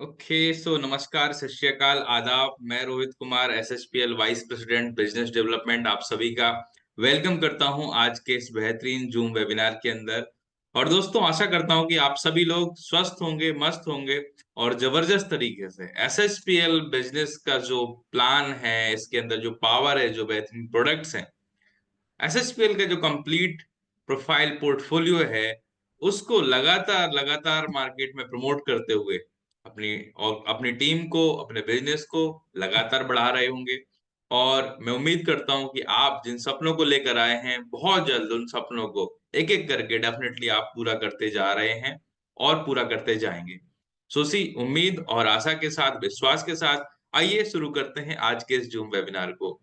Okay so नमस्कार, सत श्री अकाल, आदाब। मैं Rohit Kumar, SHPL vice president business development, आप सभी का वेलकम करता हूं आज के इस बेहतरीन जूम वेबिनार के अंदर। और दोस्तों, आशा करता हूं कि आप सभी लोग स्वस्थ होंगे, मस्त होंगे और जबरदस्त तरीके से एसएचपीएल बिजनेस का जो प्लान है, इसके अंदर जो पावर है, जो बेहतरीन प्रोडक्ट्स हैं, एसएचपीएल का जो कंप्लीट प्रोफाइल पोर्टफोलियो है, उसको लगातार लगातार मार्केट में प्रमोट करते हुए अपनी टीम को, अपने बिजनेस को लगातार बढ़ा रहे होंगे। और मैं उम्मीद करता हूं कि आप जिन सपनों को लेकर आए हैं, बहुत जल्द उन सपनों को एक एक करके डेफिनेटली आप पूरा करते जा रहे हैं और पूरा करते जाएंगे। सो सी उम्मीद और आशा के साथ, विश्वास के साथ, आइए शुरू करते हैं आज के इस जूम वेबिनार को।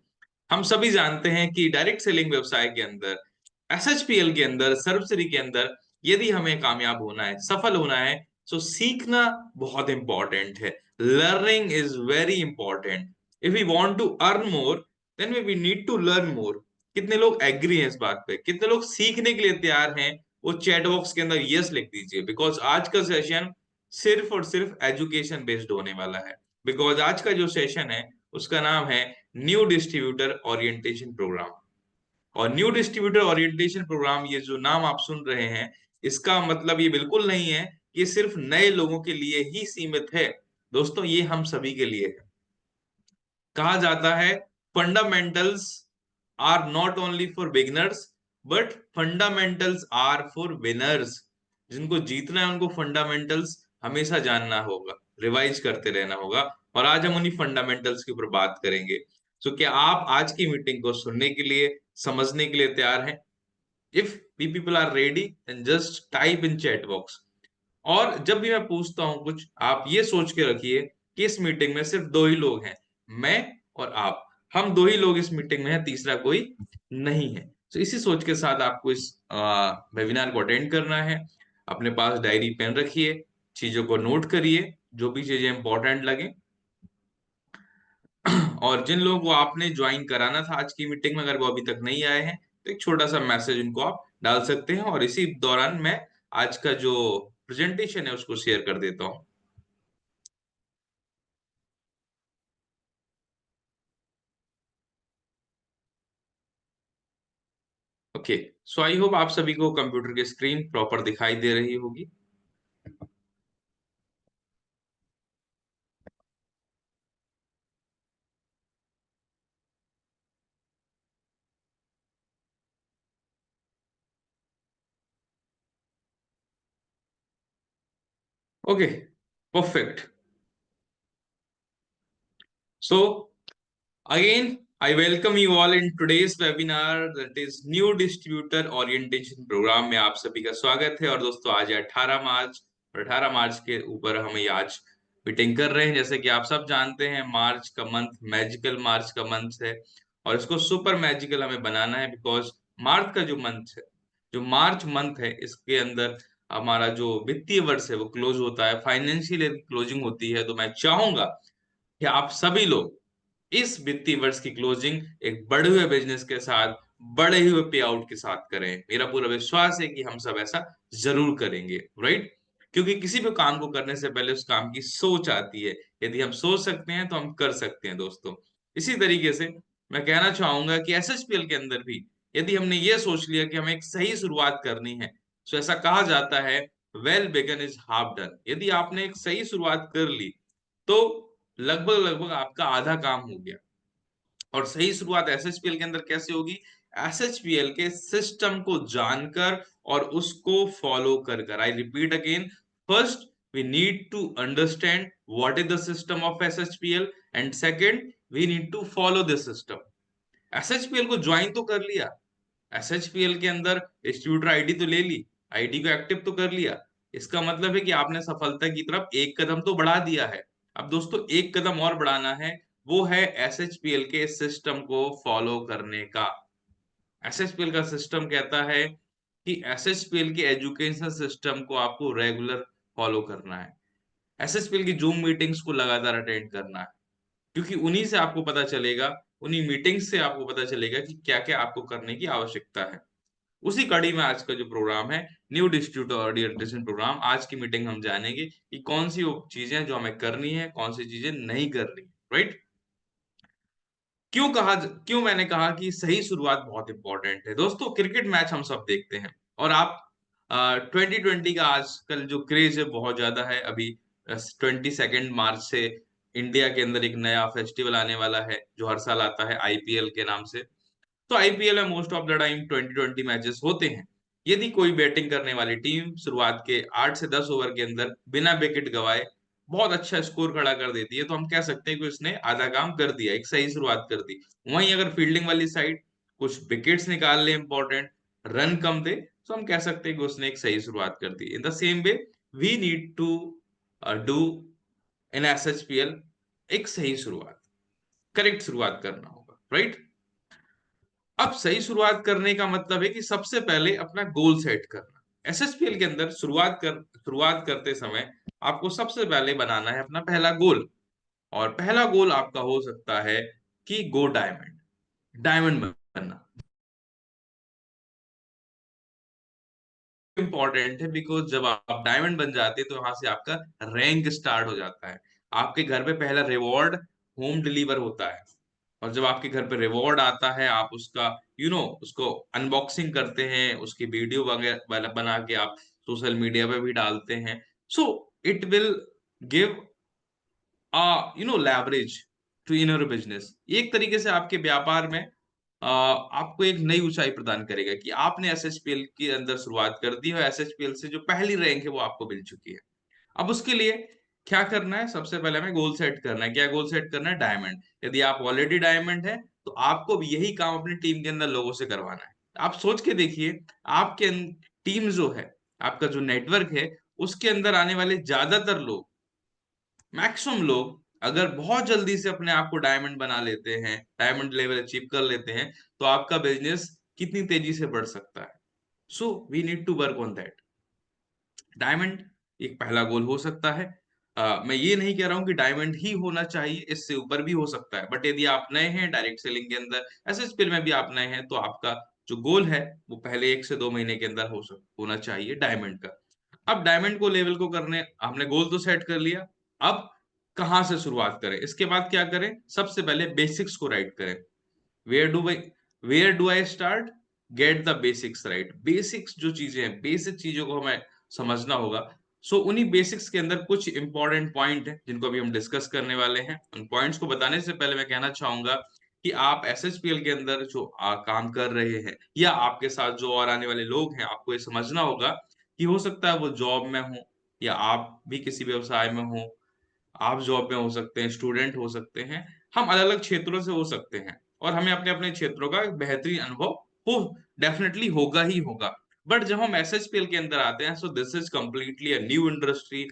हम सभी जानते हैं कि डायरेक्ट सेलिंग व्यवसाय के अंदर, एसएचपीएल के अंदर, सर्वसिरी के अंदर यदि हमें कामयाब होना है, सफल होना है, तो सीखना बहुत इंपॉर्टेंट है। Learning is very important. If we want to earn more, then we need to learn more. कितने लोग एग्री हैं इस बात पे? कितने लोग सीखने के लिए तैयार हैं? वो चैट बॉक्स के अंदर यस लिख दीजिए, बिकॉज आज का सेशन सिर्फ और सिर्फ एजुकेशन बेस्ड होने वाला है। बिकॉज आज का जो सेशन है, उसका नाम है न्यू डिस्ट्रीब्यूटर ओरिएंटेशन प्रोग्राम। और न्यू डिस्ट्रीब्यूटर ओरिएंटेशन प्रोग्राम, ये जो नाम आप सुन रहे हैं, इसका मतलब ये बिल्कुल नहीं है कि सिर्फ नए लोगों के लिए ही सीमित है। दोस्तों, ये हम सभी के लिए है। कहा जाता है, fundamentals are not only for beginners, but fundamentals are for winners. जिनको जीतना है, उनको फंडामेंटल्स हमेशा जानना होगा, रिवाइज करते रहना होगा। और आज हम उन्हीं फंडामेंटल्स के ऊपर बात करेंगे। तो क्या आप आज की मीटिंग को सुनने के लिए, समझने के लिए तैयार हैं? If we people are ready, then just type in chat box. और जब भी मैं पूछता हूं कुछ, आप ये सोच के रखिए कि इस मीटिंग में सिर्फ दो ही लोग हैं, मैं और आप। हम दो ही लोग इस मीटिंग में हैं, तीसरा कोई नहीं है। तो इसी सोच के साथ आपको इस वेबिनार को अटेंड करना है। अपने पास डायरी पेन रखिए, चीजों को नोट करिए, जो भी चीजें इंपॉर्टेंट लगे। और जिन लोगों को आपने ज्वाइन कराना था आज की मीटिंग में, अगर वो अभी तक नहीं आए हैं, तो एक छोटा सा मैसेज उनको आप डाल सकते हैं। और इसी दौरान मैं आज का जो प्रेजेंटेशन है उसको शेयर कर देता हूँ। ओके, सो आई होप आप सभी को कंप्यूटर की स्क्रीन प्रॉपर दिखाई दे रही होगी। Okay, perfect. So again, I welcome you all in today's webinar, that is new distributor orientation programme में आप सभी का स्वागत है। और दोस्तों, आज है 18 मार्च, और 18 मार्च के ऊपर हम ये आज मीटिंग कर रहे हैं। जैसे कि आप सब जानते हैं, मार्च का मंथ मैजिकल मार्च का मंथ है, और इसको सुपर मैजिकल हमें बनाना है। बिकॉज मार्च का जो मंथ है, जो मार्च मंथ है, इसके अंदर हमारा जो वित्तीय वर्ष है वो क्लोज होता है, फाइनेंशियल क्लोजिंग होती है। तो मैं चाहूंगा कि आप सभी लोग इस वित्तीय वर्ष की क्लोजिंग एक बढ़े हुए बिजनेस के साथ, बढ़े हुए पे आउट के साथ करें। मेरा पूरा विश्वास है कि हम सब ऐसा जरूर करेंगे, राइट? क्योंकि किसी भी काम को करने से पहले उस काम की सोच आती है। यदि हम सोच सकते हैं तो हम कर सकते हैं दोस्तों। इसी तरीके से मैं कहना चाहूंगा कि एसएचपीएल के अंदर भी यदि हमने ये सोच लिया कि हमें एक सही शुरुआत करनी है, तो ऐसा कहा जाता है, well begun is half done. यदि आपने एक सही शुरुआत कर ली, तो लगभग लगभग आपका आधा काम हो गया। और सही शुरुआत एसएचपीएल के अंदर कैसे होगी? एसएचपीएल के सिस्टम को जानकर और उसको फॉलो कर कर। I repeat again, first we need to understand what is the system of SHPL, and second we need to follow this system. SHPL को ज्वाइन तो कर लिया, एसएचपीएल के अंदर डिस्ट्रीब्यूटर आईडी तो ले ली, आईडी को एक्टिव तो कर लिया। इसका मतलब है कि आपने सफलता की तरफ एक कदम तो बढ़ा दिया है। अब दोस्तों, एक कदम और बढ़ाना है, वो है एसएचपीएल के सिस्टम को फॉलो करने का। एसएचपीएल का सिस्टम कहता है कि एसएचपीएल के एजुकेशन सिस्टम को आपको रेगुलर फॉलो करना है। एसएचपीएल की जूम मीटिंग्स को लगातार अटेंड करना है, क्योंकि उन्हीं से आपको पता चलेगा, उन्हीं मीटिंग्स से आपको पता चलेगा कि क्या क्या आपको करने की आवश्यकता है। उसी कड़ी में आज का जो प्रोग्राम है, न्यू डिस्ट्रीब्यूटर ओरिएंटेशन प्रोग्राम। आज की मीटिंग हम जानेंगे कि कौन सी वो चीजें जो हमें करनी है, कौन सी चीजें नहीं करनी, राइट। क्यों मैंने कहा कि सही शुरुआत बहुत इंपॉर्टेंट है। दोस्तों, क्रिकेट मैच हम सब देखते हैं, और आप 2020 का आजकल जो क्रेज है बहुत ज्यादा है। अभी 22 मार्च से इंडिया के अंदर एक नया फेस्टिवल आने वाला है जो हर साल आता है, आईपीएल के नाम से। तो आईपीएल में most of the time 20-20 matches होते हैं। यदि कोई बैटिंग करने वाली टीम शुरुआत के 8 से 10 ओवर के अंदर बिना विकेट गवाए बहुत अच्छा स्कोर खड़ा कर देती है, तो हम कह सकते हैं कि उसने आधा काम कर दिया, एक सही शुरुआत कर दी। वहीं अगर फील्डिंग वाली साइड कुछ विकेट्स निकाल ले, इंपॉर्टेंट रन कम दे, तो हम कह सकते हैं कि उसने एक सही शुरुआत कर दी। In the same way we need to do in SHPL एक सही शुरुआत, करेक्ट शुरुआत करना होगा, राइट। अब सही शुरुआत करने का मतलब है कि सबसे पहले अपना गोल सेट करना। एसएसपीएल के अंदर शुरुआत करते समय आपको सबसे पहले बनाना है अपना पहला गोल। और पहला गोल आपका हो सकता है कि गो डायमंड, डायमंड बनना इंपॉर्टेंट है, बिकॉज जब आप डायमंड बन जाते हैं तो वहां से आपका रैंक स्टार्ट हो जाता है। आपके घर पे पहला रिवॉर्ड होम डिलीवर होता है, और जब आपके घर पे रिवॉर्ड आता है आप उसका उसको अनबॉक्सिंग करते हैं, उसकी वीडियो वगैरह बना के आप सोशल मीडिया पे भी डालते हैं। So it will give leverage to in your business. एक तरीके से आपके व्यापार में आपको एक नई ऊंचाई प्रदान करेगा कि आपने एसएचपीएल के अंदर शुरुआत कर दी है, एसएचपीएल से जो पहली रैंक है वो आपको मिल चुकी है। अब उसके लिए क्या करना है, सबसे पहले हमें गोल सेट करना है। क्या गोल सेट करना है? डायमंड। यदि आप ऑलरेडी डायमंड है तो आपको भी यही काम अपनी टीम के अंदर लोगों से करवाना है। आप सोच के देखिए, आपके टीम जो है, आपका जो नेटवर्क है, उसके अंदर आने वाले ज्यादातर लोग, मैक्सिमम लोग अगर बहुत जल्दी से अपने आप को डायमंड बना लेते हैं, डायमंड लेवल अचीव कर लेते हैं, तो आपका बिजनेस कितनी तेजी से बढ़ सकता है। So we need to work on that. Diamond एक पहला गोल हो सकता है। मैं ये नहीं कह रहा हूं कि डायमंड ही होना चाहिए, इससे ऊपर भी हो सकता है। बट यदि आप नए हैं डायरेक्ट सेलिंग के अंदर, एसएसपीएल में भी आप नए हैं, तो आपका जो गोल है वो पहले 1 से 2 महीने के अंदर होना चाहिए डायमंड का। अब डायमंड को लेवल को करने हमने गोल तो सेट कर लिया। अब कहाँ से शुरुआत करें, इसके बाद क्या करें? सबसे पहले बेसिक्स को राइट करें। Where do I where do I start? Get the basics right. Basics जो चीजें हैं, बेसिक चीजों को हमें समझना होगा। सो उन्हीं बेसिक्स के अंदर कुछ इंपॉर्टेंट पॉइंट हैं जिनको अभी हम डिस्कस करने वाले हैं। उन पॉइंट्स को बताने से पहले मैं कहना चाहूंगा कि आप एसएचपीएल के अंदर जो काम कर रहे हैं, या आपके साथ जो और आने वाले लोग हैं, आपको ये समझना होगा कि हो सकता है वो जॉब में हो, या आप भी किसी व्यवसाय में हो। आप जॉब में हो सकते हैं, स्टूडेंट हो सकते हैं, हम अलग अलग क्षेत्रों से हो सकते हैं, और हमें अपने अपने क्षेत्रों का एक बेहतरीन अनुभव हो डेफिनेटली होगा ही होगा। बट जब हम एसएचपीएल के अंदर आते हैं, so this is completely a new industry,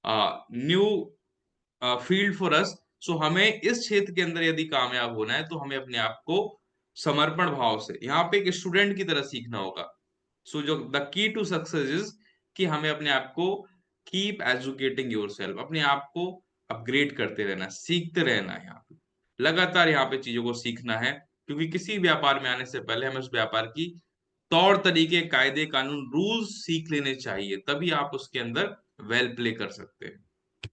new field for us. So हमें इस क्षेत्र के अंदर यदि कामयाब होना है, तो हमें अपने आप को समर्पण भाव से यहाँ पे एक स्टूडेंट की तरह सीखना होगा। सो जो the key to success is कि हमें अपने आप को कीप एजुकेटिंग योरसेल्फ, अपने आप को अपग्रेड करते रहना, सीखते रहना है। यहाँ पे लगातार यहाँ पे चीजों को सीखना है, क्योंकि किसी व्यापार में आने से पहले हमें उस व्यापार की तौर तरीके, कायदे कानून, रूल्स सीख लेने चाहिए, तभी आप उसके अंदर वेल प्ले कर सकते हैं।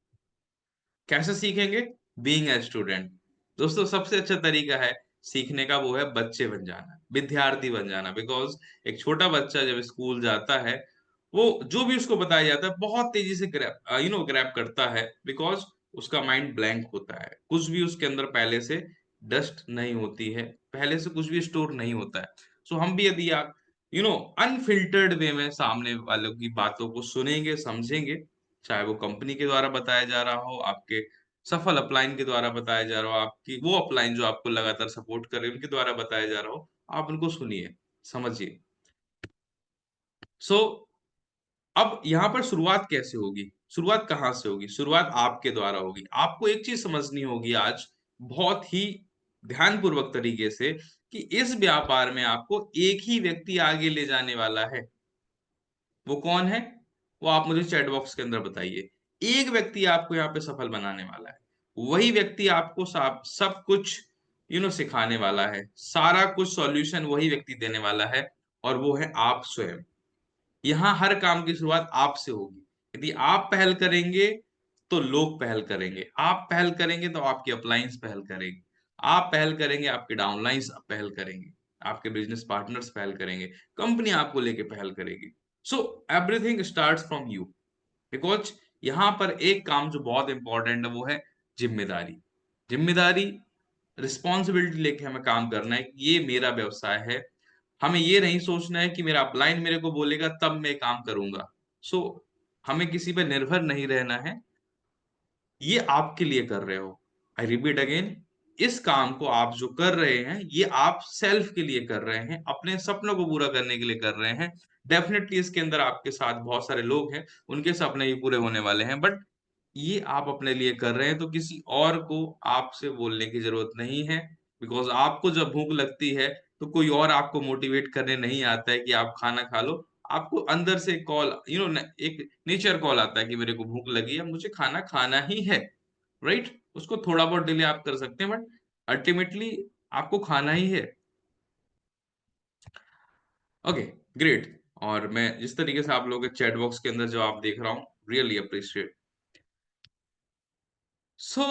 कैसे सीखेंगे? Being a student. दोस्तों, सबसे अच्छा तरीका है सीखने का वो है बच्चे बन जाना, विद्यार्थी बन जाना। बिकॉज एक छोटा बच्चा जब स्कूल जाता है, वो जो भी उसको बताया जाता है बहुत तेजी से ग्रैब करता है, बिकॉज उसका माइंड ब्लैंक होता है, कुछ भी उसके अंदर पहले से डस्ट नहीं होती है, पहले से कुछ भी स्टोर नहीं होता है। सो हम भी यदि आप अनफिल्टर्ड वे में सामने वालों की बातों को सुनेंगे, समझेंगे, चाहे वो कंपनी के द्वारा बताया जा रहा हो, आपके सफल अपलाइन के द्वारा बताया जा रहा हो, आपकी वो अपलाइन जो आपको लगातार सपोर्ट कर रहे हैं उनके द्वारा बताया जा रहा हो, आप उनको सुनिए, समझिए। सो अब यहाँ पर शुरुआत कैसे होगी? शुरुआत कहाँ से होगी? शुरुआत आपके द्वारा होगी। आपको एक चीज समझनी होगी आज, बहुत ही ध्यानपूर्वक तरीके से, कि इस व्यापार में आपको एक ही व्यक्ति आगे ले जाने वाला है। वो कौन है? वो आप मुझे चैट बॉक्स के अंदर बताइए। एक व्यक्ति आपको यहाँ पे सफल बनाने वाला है। वही व्यक्ति आपको सब कुछ सिखाने वाला है, सारा कुछ सॉल्यूशन वही व्यक्ति देने वाला है, और वो है आप स्वयं। यहाँ हर काम की शुरुआत आपसे होगी। यदि आप पहल करेंगे तो लोग पहल करेंगे, आप पहल करेंगे तो आपकी अपलाइंस पहल करेंगे, आप पहल करेंगे आपके डाउनलाइंस पहल करेंगे, आपके बिजनेस पार्टनर्स पहल करेंगे, कंपनी आपको लेके पहल करेगी। So everything starts from you. Because यहाँ पर एक काम जो बहुत इंपॉर्टेंट है वो है जिम्मेदारी। जिम्मेदारी, रिस्पॉन्सिबिलिटी लेके हमें काम करना है कि ये मेरा व्यवसाय है। हमें ये नहीं सोचना है कि मेरा अपलाइन मेरे को बोलेगा तब मैं काम करूंगा। सो हमें किसी पर निर्भर नहीं रहना है, ये आपके लिए कर रहे हो। आई रिपीट अगेन, इस काम को आप जो कर रहे हैं ये आप सेल्फ के लिए कर रहे हैं, अपने सपनों को पूरा करने के लिए कर रहे हैं। डेफिनेटली इसके अंदर आपके साथ बहुत सारे लोग हैं, उनके सपने भी पूरे होने वाले हैं, बट ये आप अपने लिए कर रहे हैं तो किसी और को आपसे बोलने की जरूरत नहीं है। बिकॉज आपको जब भूख लगती है तो कोई और आपको मोटिवेट करने नहीं आता है कि आप खाना खा लो। आपको अंदर से कॉल, एक नेचर कॉल आता है कि मेरे को भूख लगी है, मुझे खाना खाना ही है। राइट? उसको थोड़ा बहुत डिले आप कर सकते हैं, बट अल्टीमेटली आपको खाना ही है। Okay, great. और मैं जिस तरीके से आप लोगों के चैट बॉक्स के अंदर जवाब देख रहा हूँ, रियली अप्रिशिएट। सो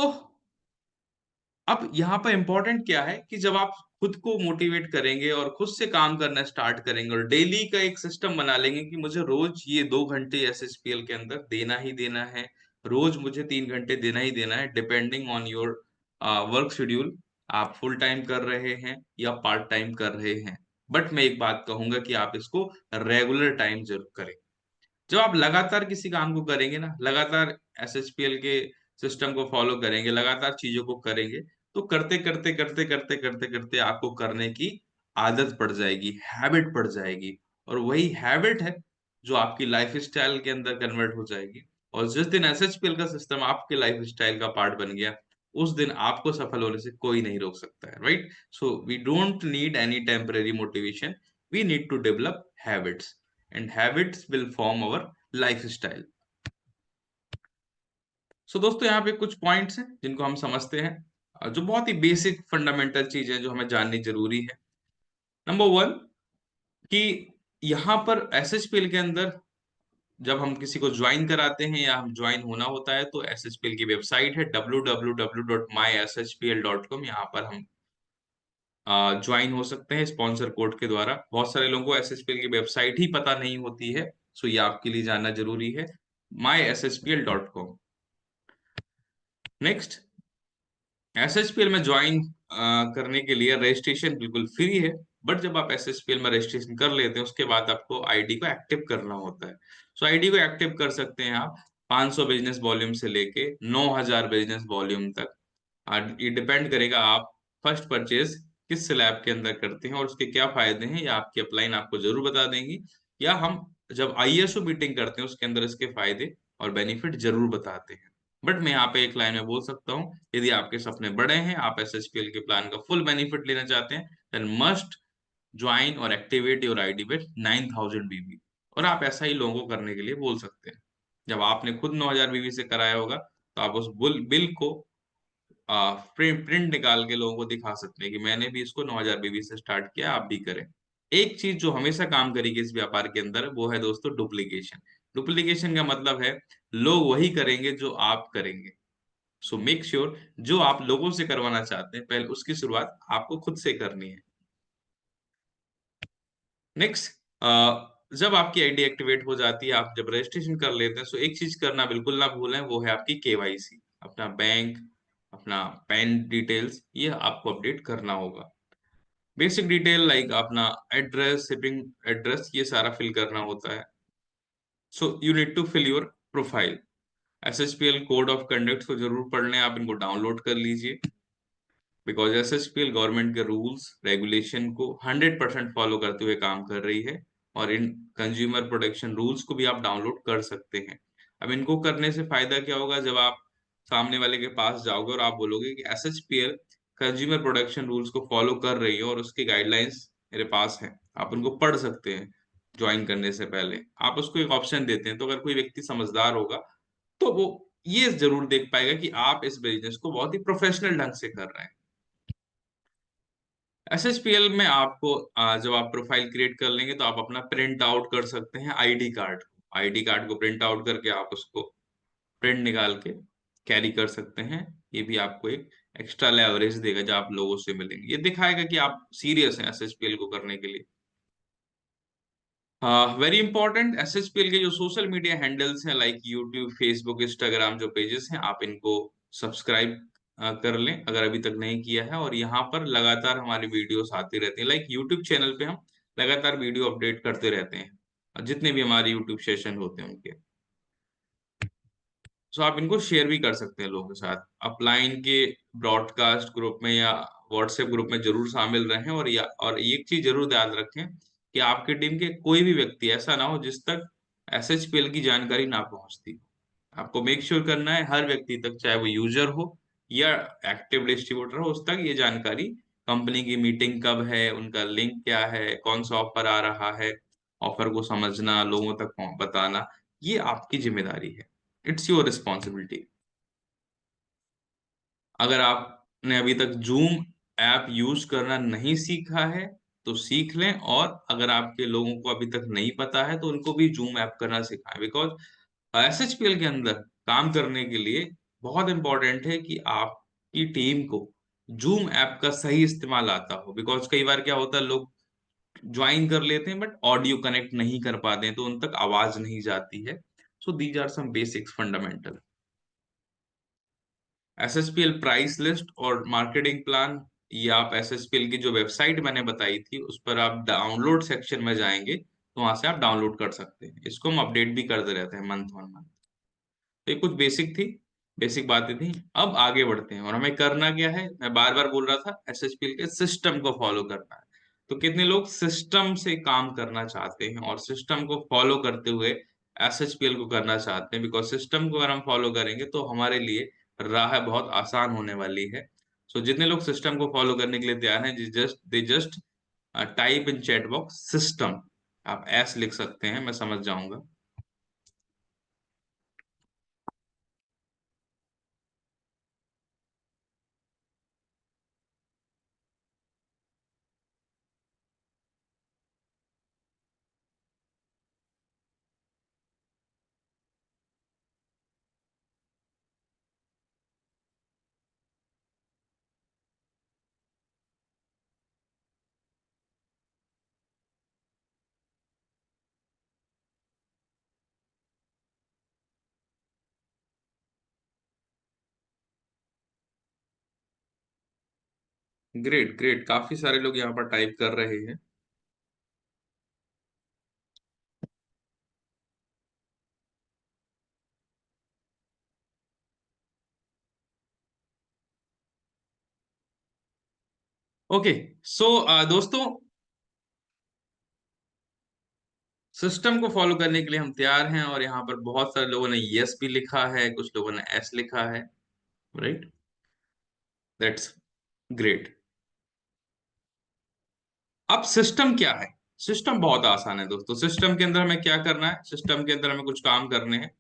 अब यहाँ पर इंपॉर्टेंट क्या है कि जब आप खुद को मोटिवेट करेंगे और खुद से काम करना स्टार्ट करेंगे और डेली का एक सिस्टम बना लेंगे कि मुझे रोज ये 2 घंटे एसएसपीएल के अंदर देना ही देना है, रोज मुझे 3 घंटे देना ही देना है, depending on your work schedule, आप फुल टाइम कर रहे हैं या पार्ट टाइम कर रहे हैं। बट मैं एक बात कहूंगा कि आप इसको रेगुलर टाइम जरूर करें। जब आप लगातार किसी काम को करेंगे ना, लगातार एसएचपीएल के सिस्टम को फॉलो करेंगे, लगातार चीजों को करेंगे, तो करते करते करते करते करते करते आपको करने की आदत पड़ जाएगी, हैबिट पड़ जाएगी। और वही हैबिट है जो आपकी लाइफ स्टाइल के अंदर कन्वर्ट हो जाएगी। और जिस दिन एसएचपीएल का सिस्टम आपके लाइफ स्टाइल का पार्ट बन गया, उस दिन आपको सफल होने से कोई नहीं रोक सकता है। Right? So we don't need any temporary motivation, we need to develop habits, and habits will form our lifestyle. So दोस्तों, यहाँ पे कुछ पॉइंट्स हैं जिनको हम समझते हैं, जो बहुत ही बेसिक फंडामेंटल चीज है जो हमें जाननी जरूरी है। नंबर वन, कि यहाँ पर एसएचपीएल के अंदर जब हम किसी को ज्वाइन कराते हैं या हम ज्वाइन होना होता है तो एसएचपीएल की वेबसाइट है www.myshpl.com। यहाँ पर हम ज्वाइन हो सकते हैं स्पॉन्सर कोड के द्वारा। बहुत सारे लोगों को एसएचपीएल की वेबसाइट ही पता नहीं होती है, सो ये आपके लिए जानना जरूरी है, myshpl.com। नेक्स्ट, एसएचपीएल में ज्वाइन करने के लिए रजिस्ट्रेशन बिल्कुल फ्री है। बट जब आप एसएचपीएल में रजिस्ट्रेशन कर लेते हैं उसके बाद आपको आईडी को एक्टिव करना होता है। सो आईडी को एक्टिव कर सकते हैं आप 500 बिजनेस वॉल्यूम से लेके 9000 बिजनेस वॉल्यूम तक। ये डिपेंड करेगा आप फर्स्ट परचेज किस स्लैब के अंदर करते हैं और उसके क्या फायदे हैं, या आपकी अपलाइन आपको जरूर बता देंगी, या हम जब आईएसओ मीटिंग करते हैं उसके अंदर इसके फायदे और बेनिफिट जरूर बताते हैं। बट मैं यहाँ पे एक लाइन में बोल सकता हूँ, यदि आपके सपने बड़े हैं, आप एसएचपीएल के प्लान का फुल बेनिफिट लेना चाहते हैं, देन मस्ट ज्वाइन और एक्टिवेट योर आईडी विथ 9000 बीबी। और आप ऐसा ही लोगों को करने के लिए बोल सकते हैं। जब आपने खुद 9000 बीबी से कराया होगा तो आप उस बिल को प्रिंट निकाल के लोगों को दिखा सकते हैं कि मैंने भी इसको 9000 बीबी से स्टार्ट किया, आप भी करें। एक चीज जो हमेशा काम करेगी इस व्यापार के अंदर वो है दोस्तों डुप्लीकेशन। डुप्लीकेशन का मतलब है लोग वही करेंगे जो आप करेंगे। सो मेक श्योर जो आप लोगों से करवाना चाहते हैं पहले उसकी शुरुआत आपको खुद से करनी है। नेक्स्ट, जब आपकी आईडी एक्टिवेट हो जाती है, आप जब रजिस्ट्रेशन कर लेते हैं, सो एक चीज करना बिल्कुल ना भूलें, वो है आपकी केवाईसी। अपना बैंक, अपना पैन डिटेल्स ये आपको अपडेट करना होगा। बेसिक डिटेल लाइक अपना एड्रेस, शिपिंग एड्रेस, ये सारा फिल करना होता है। So you need to fill your profile. SHPL code of conduct को जरूर पढ़ लें, आप इनको डाउनलोड कर लीजिए। बिकॉज एसएचपीएल गवर्नमेंट के रूल्स रेगुलेशन को 100% फॉलो करते हुए काम कर रही है। और इन कंज्यूमर प्रोटेक्शन रूल्स को भी आप डाउनलोड कर सकते हैं। अब इनको करने से फायदा क्या होगा, जब आप सामने वाले के पास जाओगे और आप बोलोगे कि एसएचपीएल कंज्यूमर प्रोटेक्शन रूल्स को फॉलो कर रही है और उसकी गाइडलाइंस मेरे पास है, आप उनको पढ़ सकते हैं। ज्वाइन करने से पहले आप उसको एक ऑप्शन देते हैं, तो अगर कोई व्यक्ति समझदार होगा तो वो ये जरूर देख पाएगा कि आप इस बिजनेस को बहुत ही प्रोफेशनल ढंग से कर रहे हैं। एसएचपीएल में आपको जब आप प्रोफाइल क्रिएट कर लेंगे तो आप अपना प्रिंट आउट कर सकते हैं आईडी कार्ड। आईडी कार्ड को प्रिंट आउट करके आप उसको प्रिंट निकाल के कैरी कर सकते हैं। ये भी आपको एक एक्स्ट्रा लेवरेज देगा जब आप लोगों से मिलेंगे। ये दिखाएगा कि आप सीरियस हैं एसएचपीएल को करने के लिए। वेरी इंपॉर्टेंट, एसएचपीएल के जो सोशल मीडिया हैंडल्स हैं लाइक यूट्यूब, फेसबुक, इंस्टाग्राम जो पेजेस हैं, आप इनको सब्सक्राइब कर लें अगर अभी तक नहीं किया है। और यहाँ पर लगातार हमारी वीडियोस आती रहती हैं। लाइक यूट्यूब चैनल पे हम लगातार वीडियो अपडेट करते रहते हैं, जितने भी हमारे यूट्यूब सेशन होते हैं उनके। सो आप इनको शेयर भी कर सकते हैं लोगों के साथ। अपलाइन के ब्रॉडकास्ट ग्रुप में या व्हाट्सएप ग्रुप में जरूर शामिल रहें। और एक चीज जरूर याद रखें कि आपकी टीम के कोई भी व्यक्ति ऐसा ना हो जिस तक एसएचपीएल की जानकारी ना पहुंचती हो। आपको मेक श्योर करना है हर व्यक्ति तक, चाहे वो यूजर हो या एक्टिव डिस्ट्रीब्यूटर हो, उस तक ये जानकारी, कंपनी की मीटिंग कब है, उनका लिंक क्या है, कौन सा ऑफर आ रहा है, ऑफर को समझना, लोगों तक बताना, ये आपकी जिम्मेदारी है। It's your responsibility. अगर आपने अभी तक जूम ऐप यूज करना नहीं सीखा है तो सीख लें। और अगर आपके लोगों को अभी तक नहीं पता है तो उनको भी जूम ऐप करना सिखाएं। बिकॉज एसएचपीएल के अंदर काम करने के लिए बहुत इंपॉर्टेंट है कि आपकी टीम को जूम ऐप का सही इस्तेमाल आता हो। बिकॉज कई बार क्या होता है, लोग ज्वाइन कर लेते हैं बट ऑडियो कनेक्ट नहीं कर पाते हैं, तो उन तक आवाज नहीं जाती है। So these are some basics fundamental. SSPL price list और मार्केटिंग प्लान, ये आप एसएसपीएल की जो वेबसाइट मैंने बताई थी उस पर आप डाउनलोड सेक्शन में जाएंगे तो वहां से आप डाउनलोड कर सकते हैं। इसको हम अपडेट भी करते रहते हैं मंथ ऑन मंथ। तो ये कुछ बेसिक थी, बेसिक बातें थी। अब आगे बढ़ते हैं और हमें करना क्या है। मैं बार बार बोल रहा था एसएचपीएल के सिस्टम को फॉलो करना है। तो कितने लोग सिस्टम से काम करना चाहते हैं और सिस्टम को फॉलो करते हुए एसएचपीएल को करना चाहते हैं। बिकॉज सिस्टम को अगर हम फॉलो करेंगे तो हमारे लिए राह बहुत आसान होने वाली है। सो जितने लोग सिस्टम को फॉलो करने के लिए तैयार हैं, they just type in chat box system. आप एस लिख सकते हैं, मैं समझ जाऊंगा। ग्रेट ग्रेट, काफी सारे लोग यहाँ पर टाइप कर रहे हैं। ओके। सो दोस्तों, सिस्टम को फॉलो करने के लिए हम तैयार हैं और यहाँ पर बहुत सारे लोगों ने यस भी लिखा है, कुछ लोगों ने एस लिखा है। Right, that's great. अब सिस्टम क्या है। सिस्टम बहुत आसान है दोस्तों। सिस्टम के अंदर हमें क्या करना है, सिस्टम के अंदर हमें कुछ काम करने हैं।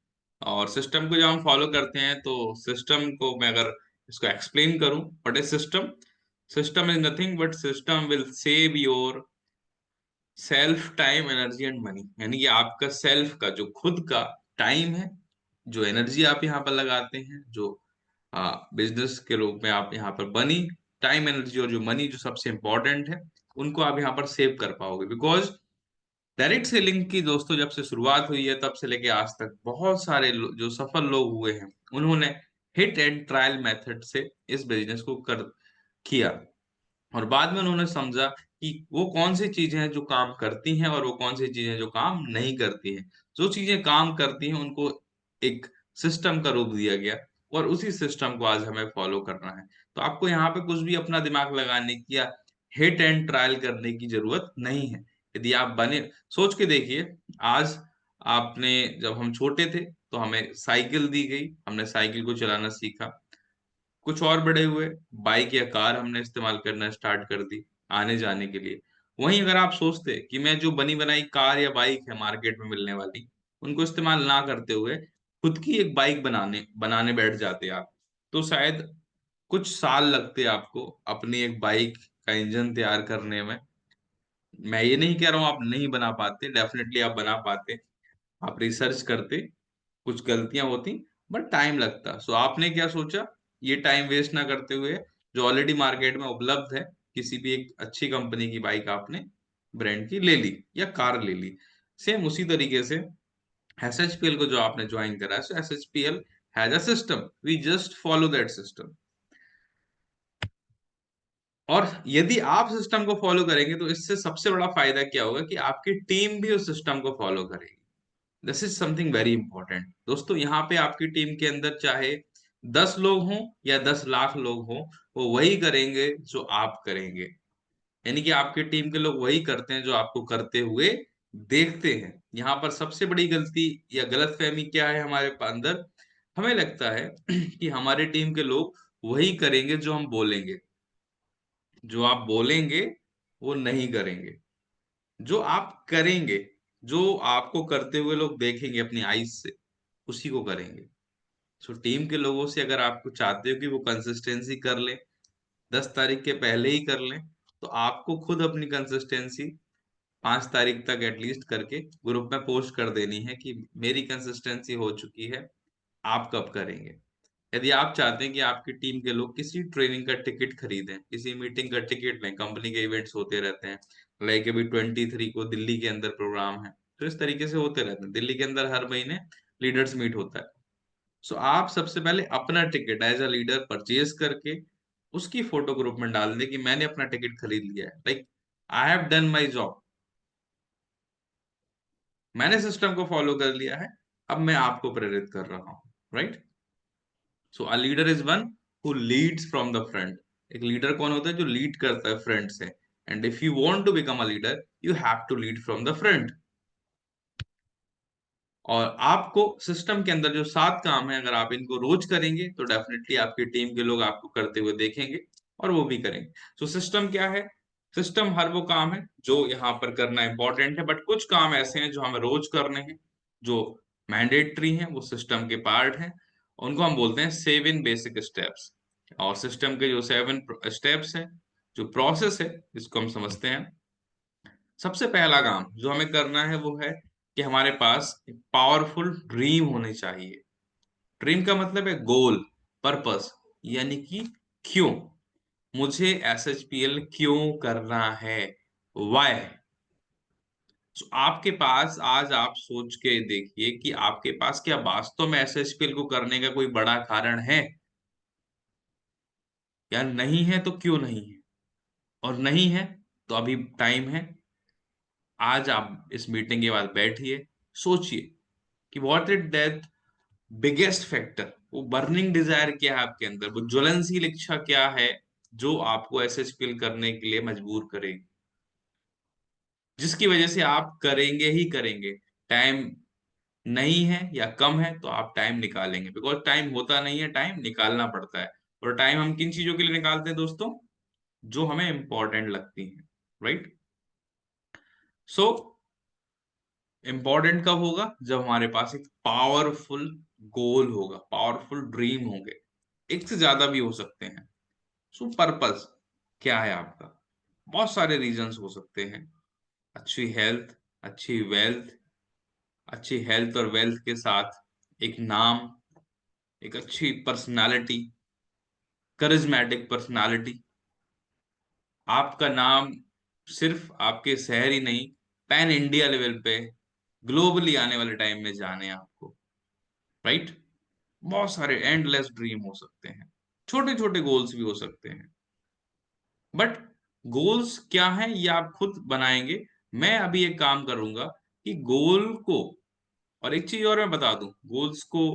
और सिस्टम को जब हम फॉलो करते हैं तो सिस्टम को मैं अगर इसको एक्सप्लेन करूं, what is system. System is nothing but system will save your self time, energy and money. यानी कि आपका सेल्फ का जो खुद का टाइम है, जो एनर्जी आप यहाँ पर लगाते हैं, जो बिजनेस के रूप में आप यहाँ पर बनी टाइम, एनर्जी और जो मनी जो सबसे इंपॉर्टेंट है, उनको आप यहाँ पर सेव कर पाओगे। बिकॉज डायरेक्ट सेलिंग की दोस्तों जब से शुरुआत हुई है तब से लेके आज तक बहुत सारे जो सफल लोग हुए हैं, उन्होंने हिट एंड ट्रायल मेथड से इस बिजनेस को कर किया। और बाद में उन्होंने समझा कि वो कौन सी चीजें हैं जो काम करती हैं और वो कौन सी चीजें जो काम नहीं करती हैं। जो चीजें काम करती हैं उनको एक सिस्टम का रूप दिया गया और उसी सिस्टम को आज हमें फॉलो करना है। तो आपको यहाँ पे कुछ भी अपना दिमाग लगाने की या हिट एंड ट्रायल करने की जरूरत नहीं है। यदि आप बने, सोच के देखिए, आज आपने, जब हम छोटे थे तो हमें साइकिल दी गई, हमने साइकिल को चलाना सीखा। कुछ और बड़े हुए, बाइक या कार हमने इस्तेमाल करना स्टार्ट कर दी आने जाने के लिए। वहीं अगर आप सोचते कि मैं जो बनी बनाई कार या बाइक है मार्केट में मिलने वाली, उनको इस्तेमाल ना करते हुए खुद की एक बाइक बनाने बनाने बैठ जाते आप, तो शायद कुछ साल लगते आपको अपनी एक बाइक का इंजन तैयार करने में। मैं ये नहीं कह रहा हूँ आप नहीं बना पाते, डेफिनेटली आप बना पाते, आप रिसर्च करते, कुछ गलतियां होती, बट टाइम लगता। सो आपने क्या सोचा, ये टाइम वेस्ट ना करते हुए जो ऑलरेडी मार्केट में उपलब्ध है, किसी भी एक अच्छी कंपनी की बाइक आपने ब्रांड की ले ली या कार ले ली। सेम उसी तरीके से एसएचपीएल को जो आपने ज्वाइन करा है, so SHPL has a system, we just follow that system. और यदि आप सिस्टम को फॉलो करेंगे तो इससे सबसे बड़ा फायदा क्या होगा कि आपकी टीम भी उस सिस्टम को फॉलो करेगी। This is something very important दोस्तों। यहाँ पे आपकी टीम के अंदर चाहे 10 लोग हों या 10 लाख लोग हों, वो वही करेंगे जो आप करेंगे। यानी कि आपकी टीम के लोग वही करते हैं जो आपको करते हुए देखते हैं। यहाँ पर सबसे बड़ी गलती या गलतफहमी क्या है हमारे अंदर, हमें लगता है कि हमारे टीम के लोग वही करेंगे जो हम बोलेंगे, जो आप बोलेंगे वो नहीं करेंगे, जो आप करेंगे, जो आपको करते हुए लोग देखेंगे अपनी आईज से, उसी को करेंगे। सो टीम के लोगों से अगर आपको चाहते हो कि वो कंसिस्टेंसी कर ले, 10 तारीख के पहले ही कर लें, तो आपको खुद अपनी कंसिस्टेंसी 5 तारीख तक एटलीस्ट करके ग्रुप में पोस्ट कर देनी है कि मेरी कंसिस्टेंसी हो चुकी है, आप कब करेंगे। यदि आप चाहते हैं कि आपकी टीम के लोग किसी ट्रेनिंग का टिकट खरीदें, किसी मीटिंग का टिकट लें, कंपनी के इवेंट्स होते रहते हैं, लाइक अभी 23 को दिल्ली के अंदर प्रोग्राम है, तो इस तरीके से होते रहते हैं, दिल्ली के अंदर हर महीने लीडर्स मीट होता है। सो आप सबसे पहले अपना ticket as a leader purchase करके उसकी फोटो ग्रुप में डाल दें कि मैंने अपना टिकट खरीद लिया है, like I have done my job, मैंने सिस्टम को फॉलो कर लिया है, अब मैं आपको प्रेरित कर रहा हूं, right. So a leader is one who leads from the front. एक लीडर कौन होता है, जो लीड करता है फ्रंट से। And if you want to become a leader, you have to lead from the front. और आपको सिस्टम के अंदर जो 7 काम है, अगर आप इनको रोज करेंगे तो डेफिनेटली आपकी टीम के लोग आपको करते हुए देखेंगे और वो भी करेंगे। तो सिस्टम क्या है, सिस्टम हर वो काम है जो यहाँ पर करना इंपॉर्टेंट है, बट कुछ काम ऐसे हैं जो हमें रोज करने हैं, जो मैंडेटरी हैं, वो सिस्टम के पार्ट हैं। उनको हम बोलते हैं 7 बेसिक स्टेप्स। और सिस्टम के जो 7 स्टेप्स हैं, जो प्रोसेस है, इसको हम समझते हैं। सबसे पहला काम जो हमें करना है वो है कि हमारे पास पावरफुल ड्रीम होनी चाहिए। ड्रीम का मतलब है गोल, पर्पस, यानी कि क्यों मुझे एसएचपीएल क्यों करना है, व्हाई। आपके पास आज आप सोच के देखिए कि आपके पास क्या वास्तव में एसएचपीएल को करने का कोई बड़ा कारण है, या नहीं है तो क्यों नहीं है, और नहीं है तो अभी टाइम है। आज आप इस मीटिंग के बाद बैठिए, सोचिए कि what is that biggest factor, वो बर्निंग डिजायर क्या है आपके अंदर, वो ज्वलनशील इच्छा क्या है जो आपको एसएचपीएल करने के लिए मजबूर करेगी, जिसकी वजह से आप करेंगे ही करेंगे। टाइम नहीं है या कम है तो आप टाइम निकालेंगे, बिकॉज टाइम होता नहीं है, टाइम निकालना पड़ता है। और टाइम हम किन चीजों के लिए निकालते हैं दोस्तों, जो हमें इंपॉर्टेंट लगती हैं, राइट। सो इंपॉर्टेंट कब होगा, जब हमारे पास एक पावरफुल गोल होगा, पावरफुल ड्रीम होंगे, एक से ज्यादा भी हो सकते हैं। सो पर्पस क्या है आपका, बहुत सारे रीजंस हो सकते हैं। अच्छी हेल्थ, अच्छी वेल्थ, अच्छी हेल्थ और वेल्थ के साथ एक नाम, एक अच्छी पर्सनालिटी, करिज्मेटिक पर्सनालिटी। आपका नाम सिर्फ आपके शहर ही नहीं, पैन इंडिया लेवल पे, ग्लोबली आने वाले टाइम में जाने आपको, राइट। बहुत सारे एंडलेस ड्रीम हो सकते हैं, छोटे छोटे गोल्स भी हो सकते हैं, बट गोल्स क्या है ये आप खुद बनाएंगे। मैं अभी एक काम करूंगा कि गोल को, और एक चीज और मैं बता दूं, गोल्स को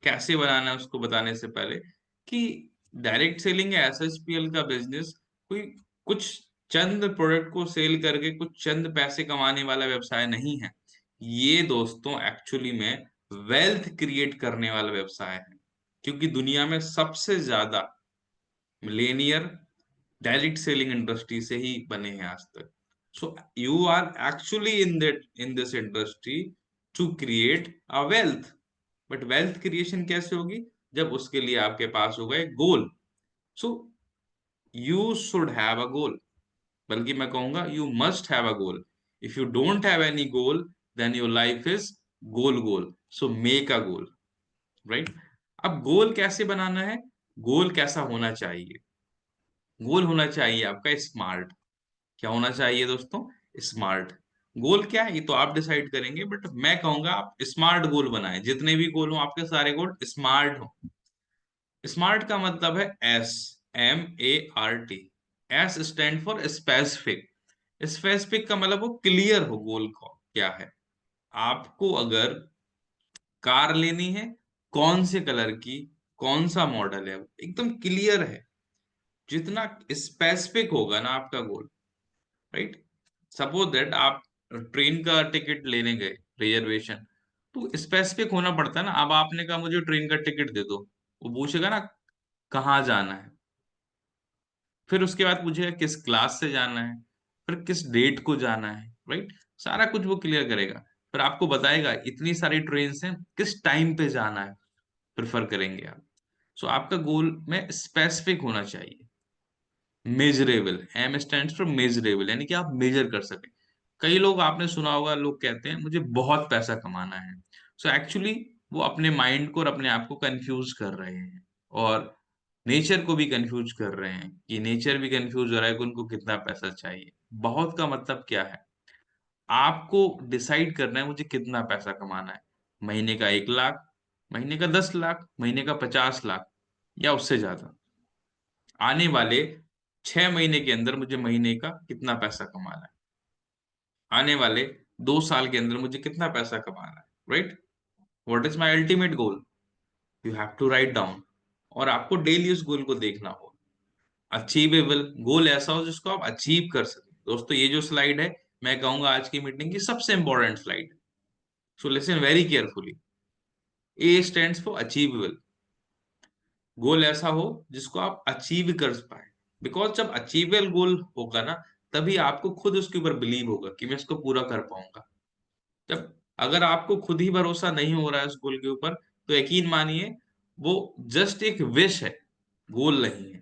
कैसे बनाना है उसको बताने से पहले, कि डायरेक्ट सेलिंग या एसएचपीएल का बिजनेस कोई कुछ चंद प्रोडक्ट को सेल करके कुछ चंद पैसे कमाने वाला व्यवसाय नहीं है। ये दोस्तों एक्चुअली में वेल्थ क्रिएट करने वाला व्यवसाय है, क्योंकि दुनिया में सबसे ज्यादा मिलेनियर डायरेक्ट सेलिंग इंडस्ट्री से ही बने हैं आज तक। So you are actually in this industry to create a wealth. But wealth creation कैसे होगी, जब उसके लिए आपके पास होगा एक goal. So you should have a goal, बल्कि मैं कहूंगा you must have a goal. If you don't have any goal then your life is goal goal, so make a goal, right. अब गोल कैसे बनाना है, गोल कैसा होना चाहिए? गोल होना चाहिए आपका स्मार्ट। क्या होना चाहिए दोस्तों? स्मार्ट। गोल क्या है ये तो आप डिसाइड करेंगे, बट मैं कहूंगा आप स्मार्ट गोल बनाएं। जितने भी गोल हो आपके सारे गोल स्मार्ट हो। स्मार्ट का मतलब है SMART। S stand for specific. Specific का मतलब वो क्लियर हो गोल को क्या है। आपको अगर कार लेनी है, कौन से कलर की, कौन सा मॉडल है, एकदम क्लियर है। जितना स्पेसिफिक होगा ना आपका गोल, राइट। सपोज दैट आप ट्रेन का टिकट लेने गए, रिजर्वेशन, तो स्पेसिफिक होना पड़ता है ना। अब आपने कहा मुझे ट्रेन का टिकट दे दो, वो पूछेगा ना कहाँ जाना है, फिर उसके बाद पूछेगा किस क्लास से जाना है, फिर किस डेट को जाना है, राइट। सारा कुछ वो क्लियर करेगा। फिर आपको बताएगा इतनी सारी ट्रेन हैं, किस टाइम पे जाना है, प्रेफर करेंगे आप। सो आपका गोल में स्पेसिफिक होना चाहिए। Measurable, M stands for measurable, यानी कि आप मेजर कर सके। कई लोग आपने सुना होगा, लोग कहते हैं मुझे बहुत पैसा कमाना है। सो एक्चुअली वो अपने माइंड को और अपने आप को कंफ्यूज कर रहे हैं, और नेचर को भी कंफ्यूज कर रहे हैं कि नेचर भी कंफ्यूज हो रहा है कि उनको कितना पैसा चाहिए। बहुत का मतलब क्या है, आपको डिसाइड करना है मुझे कितना पैसा कमाना है। महीने का 1 लाख, महीने का 10 लाख, महीने का 50 लाख, या उससे ज्यादा। आने वाले 6 महीने के अंदर मुझे महीने का कितना पैसा कमाना है, आने वाले 2 साल के अंदर मुझे कितना पैसा कमाना है, right. What is my ultimate goal, you have to write down. और आपको डेली उस गोल को देखना हो। अचीवेबल गोल ऐसा हो जिसको आप अचीव कर सके। दोस्तों ये जो स्लाइड है, मैं कहूंगा आज की मीटिंग की सबसे important slide. So listen very carefully. A stands for achievable. Goal ऐसा हो जिसको आप अचीव कर पाए। बिकॉज जब अचीवेबल गोल होगा ना, तभी आपको खुद उसके ऊपर बिलीव होगा कि मैं इसको पूरा कर पाऊंगा। जब अगर आपको खुद ही भरोसा नहीं हो रहा है उस गोल के ऊपर, तो यकीन मानिए वो जस्ट एक विश है, गोल नहीं है।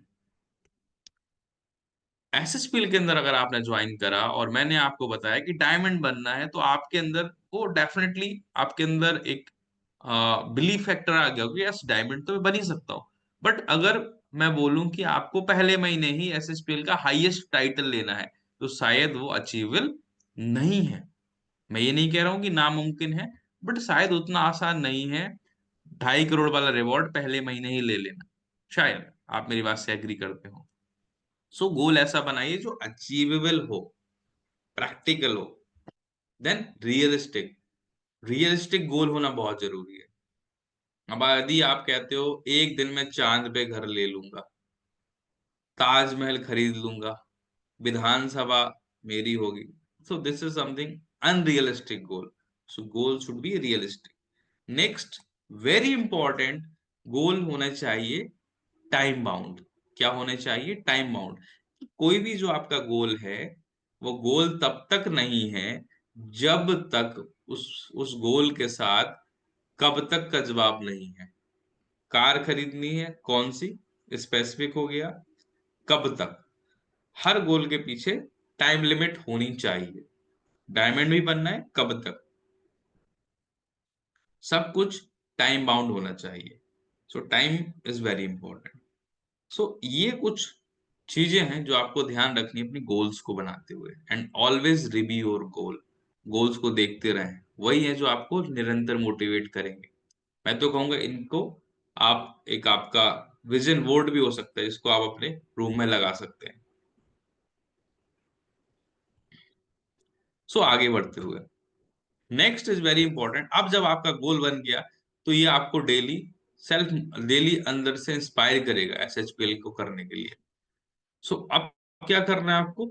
एसएसपीएल के अंदर अगर आपने ज्वाइन करा और मैंने आपको बताया कि डायमंड बनना है, तो आपके अंदर वो डेफिनेटली आपके अंदर एक बिलीफ फैक्टर आ गया कि यस डायमंड तो मैं बन ही सकता हूँ। बट अगर मैं बोलूं कि आपको पहले महीने ही एसएसपीएल का हाईएस्ट टाइटल लेना है, तो शायद वो अचीवेबल नहीं है। मैं ये नहीं कह रहा हूँ कि नामुमकिन है, बट शायद उतना आसान नहीं है 2.5 करोड़ वाला रिवॉर्ड पहले महीने ही ले लेना। शायद आप मेरी बात से एग्री करते हो। सो गोल ऐसा बनाइए जो अचीवेबल हो, प्रैक्टिकल हो, देन रियलिस्टिक। रियलिस्टिक गोल होना बहुत जरूरी है। अब यदि आप कहते हो एक दिन में चांद पे घर ले लूंगा, ताजमहल खरीद लूंगा, विधानसभा मेरी होगी, so this is something unrealistic goal. So goal should be realistic. Next, very important, goal होना चाहिए टाइम बाउंड। क्या होने चाहिए? Time bound. कोई भी जो आपका गोल है, वो गोल तब तक नहीं है जब तक उस गोल के साथ कब तक का जवाब नहीं है। कार खरीदनी है, कौन सी, स्पेसिफिक हो गया। कब तक, हर गोल के पीछे टाइम लिमिट होनी चाहिए। डायमंड भी बनना है, कब तक, सब कुछ टाइम बाउंड होना चाहिए। So time is very important. So ये कुछ चीजें हैं जो आपको ध्यान रखनी है अपनी गोल्स को बनाते हुए। And always review your goal. Goals को देखते रहें, वही है जो आपको निरंतर मोटिवेट करेंगे। मैं तो कहूंगा इनको आप एक आपका विजन बोर्ड भी हो सकता है, जिसको आप अपने रूम में लगा सकते हैं। सो आगे बढ़ते हुए, नेक्स्ट इज वेरी इंपॉर्टेंट। अब जब आपका गोल बन गया, तो ये आपको सेल्फ डेली अंदर से इंस्पायर करेगा एसएचपीएल को करने के लिए। सो अब क्या करना है आपको?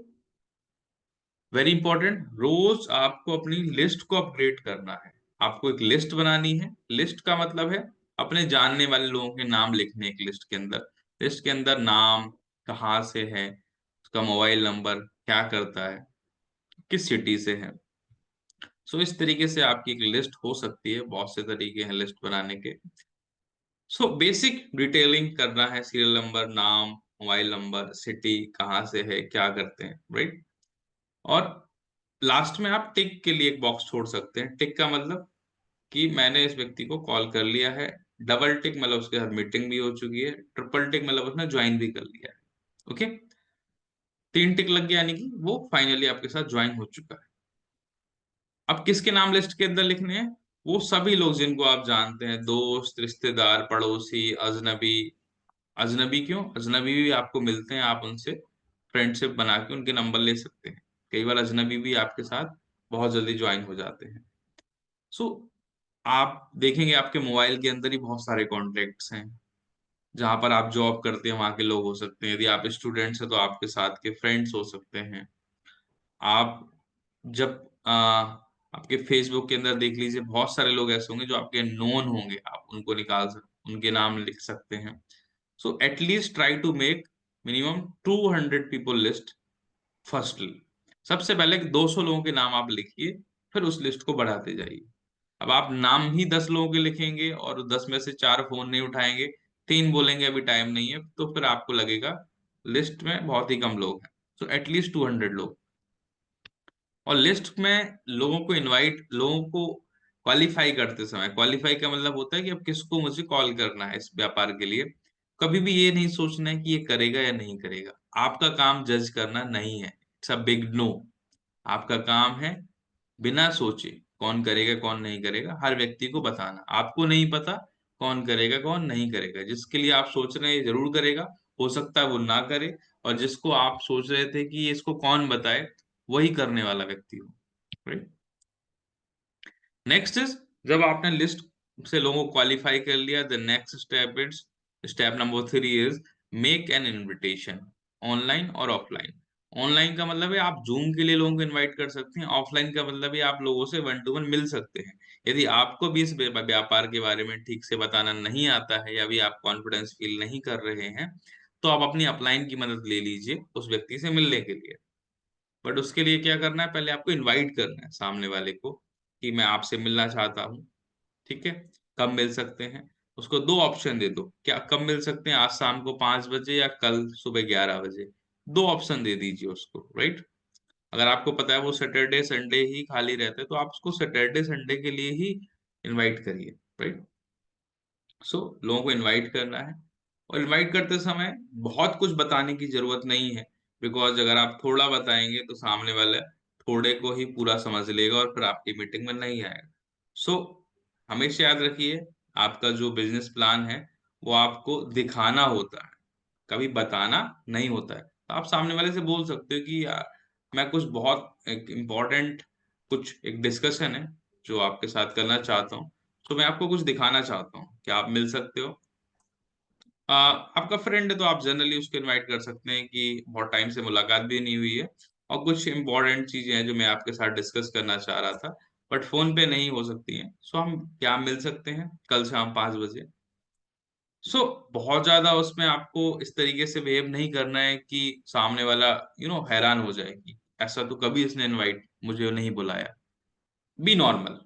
वेरी इंपॉर्टेंट, रोज आपको अपनी लिस्ट को अपग्रेड करना है। आपको एक लिस्ट बनानी है। लिस्ट का मतलब है अपने जानने वाले लोगों के नाम लिखने एक लिस्ट के अंदर। लिस्ट के अंदर नाम, कहाँ से है, उसका मोबाइल नंबर, क्या करता है, किस सिटी से है। सो इस तरीके से आपकी एक लिस्ट हो सकती है। बहुत से तरीके हैं लिस्ट बनाने के। सो बेसिक डिटेलिंग करना है, सीरियल नंबर, नाम, मोबाइल नंबर, सिटी, कहाँ से है, क्या करते हैं, राइट। और लास्ट में आप टिक के लिए एक बॉक्स छोड़ सकते हैं। टिक का मतलब कि मैंने इस व्यक्ति को कॉल कर लिया है। डबल टिक मतलब उसके साथ मीटिंग भी हो चुकी है। ट्रिपल टिक मतलब उसने ज्वाइन भी कर लिया है। ओके, 3 टिक लग गया, यानी कि वो फाइनली आपके साथ ज्वाइन हो चुका है। अब किसके नाम लिस्ट के अंदर लिखने हैं? वो सभी लोग जिनको आप जानते हैं, दोस्त, रिश्तेदार, पड़ोसी, अजनबी। अजनबी क्यों? अजनबी भी आपको मिलते हैं, आप उनसे फ्रेंडशिप बना के उनके नंबर ले सकते हैं। कई बार अजनबी भी आपके साथ बहुत जल्दी ज्वाइन हो जाते हैं। सो आप देखेंगे आपके मोबाइल के अंदर ही बहुत सारे कॉन्टेक्ट्स हैं। जहां पर आप जॉब करते हैं वहां के लोग हो सकते हैं, यदि आप स्टूडेंट्स हैं तो आपके साथ के फ्रेंड्स हो सकते हैं। आप जब आपके फेसबुक के अंदर देख लीजिए, बहुत सारे लोग ऐसे होंगे जो आपके नोन होंगे, आप उनको निकाल सकते, उनके नाम लिख सकते हैं। So at least try to make minimum 200 people list firstly. सबसे पहले 200 लोगों के नाम आप लिखिए, फिर उस लिस्ट को बढ़ाते जाइए। अब आप नाम ही 10 लोगों के लिखेंगे और 10 में से 4 फोन नहीं उठाएंगे, 3 बोलेंगे अभी टाइम नहीं है, तो फिर आपको लगेगा लिस्ट में बहुत ही कम लोग हैं। सो एटलीस्ट 200 लोग। और लिस्ट में लोगों को क्वालिफाई करते समय, क्वालिफाई का मतलब होता है कि अब किसको मुझे कॉल करना है इस व्यापार के लिए। कभी भी ये नहीं सोचना है कि ये करेगा या नहीं करेगा। आपका काम जज करना नहीं है, इट्स अ बिग नो। आपका काम है बिना सोचे कौन करेगा कौन नहीं करेगा हर व्यक्ति को बताना। आपको नहीं पता कौन करेगा कौन नहीं करेगा। जिसके लिए आप सोच रहे हैं ये जरूर करेगा, हो सकता है वो ना करे। और जिसको आप सोच रहे थे कि इसको कौन बताए, वही करने वाला व्यक्ति हो, राइट। नेक्स्ट इज, जब आपने लिस्ट से लोगों को क्वालिफाई कर लिया, the next step is, step number 3 is make an invitation, online और ऑफलाइन। ऑनलाइन का मतलब है आप जूम के लिए लोगों को इनवाइट कर सकते हैं। ऑफलाइन का मतलब है आप लोगों से वन टू वन मिल सकते हैं। यदि आपको भी इस व्यापार के बारे में ठीक से बताना नहीं आता है या भी आप कॉन्फिडेंस फील नहीं कर रहे हैं, तो आप अपनी अपलाइन की मदद ले लीजिए उस व्यक्ति से मिलने के लिए। बट उसके लिए क्या करना है, पहले आपको इनवाइट करना है सामने वाले को कि मैं आपसे मिलना चाहता हूँ। ठीक है, कब मिल सकते हैं? उसको 2 ऑप्शन दे दो, क्या कब मिल सकते हैं, आज शाम को 5 बजे या कल सुबह 11 बजे। 2 ऑप्शन दे दीजिए उसको, राइट। अगर आपको पता है वो सैटरडे संडे ही खाली रहते हैं, तो आप उसको सैटरडे संडे के लिए ही इनवाइट करिए, राइट। सो लोगों को इनवाइट करना है। और इनवाइट करते समय बहुत कुछ बताने की जरूरत नहीं है, बिकॉज अगर आप थोड़ा बताएंगे तो सामने वाला थोड़े को ही पूरा समझ लेगा और फिर आपकी मीटिंग में नहीं आएगा। सो हमेशा याद रखिए, आपका जो बिजनेस प्लान है वो आपको दिखाना होता है, कभी बताना नहीं होता है। तो आप सामने वाले से बोल सकते हो कि यार मैं कुछ बहुत एक इम्पोर्टेंट, कुछ एक डिस्कशन है जो आपके साथ करना चाहता हूँ, तो मैं आपको कुछ दिखाना चाहता हूँ, क्या आप मिल सकते हो? आपका फ्रेंड है तो आप जनरली उसको इनवाइट कर सकते हैं कि बहुत टाइम से मुलाकात भी नहीं हुई है और कुछ इंपॉर्टेंट चीजें हैं जो मैं आपके साथ डिस्कस करना चाह रहा था, बट फोन पे नहीं हो सकती हैं। सो हम क्या मिल सकते हैं कल शाम 5 बजे। सो बहुत ज्यादा उसमें आपको इस तरीके से बिहेव नहीं करना है कि सामने वाला हैरान हो जाए कि ऐसा तो कभी इसने इनवाइट मुझे नहीं बुलाया। B normal.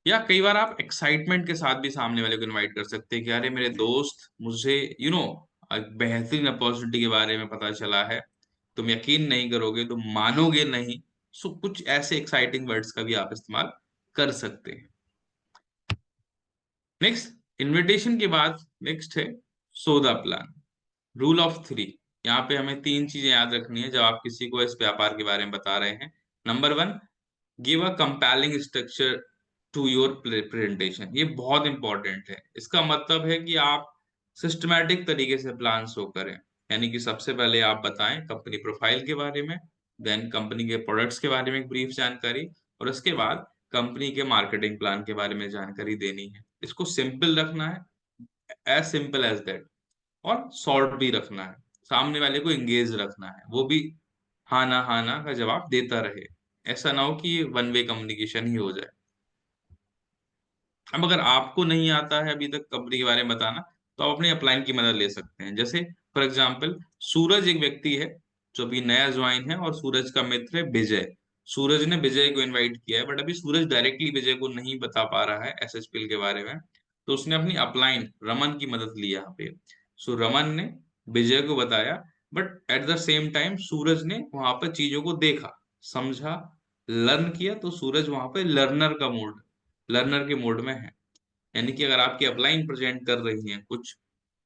या कई बार आप एक्साइटमेंट के साथ भी सामने वाले को इनवाइट कर सकते हैं कि अरे मेरे दोस्त, मुझे एक बेहतरीन अपॉर्चुनिटी के बारे में पता चला है, तुम यकीन नहीं करोगे, तुम मानोगे नहीं। सो कुछ ऐसे एक्साइटिंग वर्ड्स का भी आप इस्तेमाल कर सकते हैं। नेक्स्ट, इनविटेशन के बाद नेक्स्ट है सौदा प्लान, रूल ऑफ 3। यहाँ पे हमें 3 चीजें याद रखनी है जब आप किसी को इस व्यापार के बारे में बता रहे हैं। Number 1, give a compelling structure to your presentation. ये बहुत इंपॉर्टेंट है। इसका मतलब है कि आप सिस्टमैटिक तरीके से प्लान शो करें। यानी कि सबसे पहले आप बताएं कंपनी प्रोफाइल के बारे में, देन कंपनी के प्रोडक्ट्स के बारे में एक ब्रीफ जानकारी, और उसके बाद कंपनी के मार्केटिंग प्लान के बारे में जानकारी देनी है। इसको सिंपल रखना है, एज सिंपल एज दैट। और शॉर्ट भी रखना है, सामने वाले को एंगेज रखना है, वो भी हाँ ना का जवाब देता रहे। ऐसा ना हो कि वन वे कम्युनिकेशन ही हो जाए। अब अगर आपको नहीं आता है अभी तक कंपनी के बारे में बताना, तो आप अपने अपलाइन की मदद ले सकते हैं। जैसे फॉर एग्जाम्पल, सूरज एक व्यक्ति है जो अभी नया ज्वाइन है और सूरज का मित्र है विजय। सूरज ने विजय को इनवाइट किया है, बट अभी सूरज डायरेक्टली विजय को नहीं बता पा रहा है एसएचपीएल के बारे में। तो उसने अपनी अपलाइन रमन की मदद ली यहाँ पे। सो रमन ने विजय को बताया, but at the same time Suraj ने वहां पर चीजों को देखा, समझा, लर्न किया। तो सूरज वहां पे लर्नर के मोड में है। यानी कि अगर आपकी अपलाइन प्रेजेंट कर रही है कुछ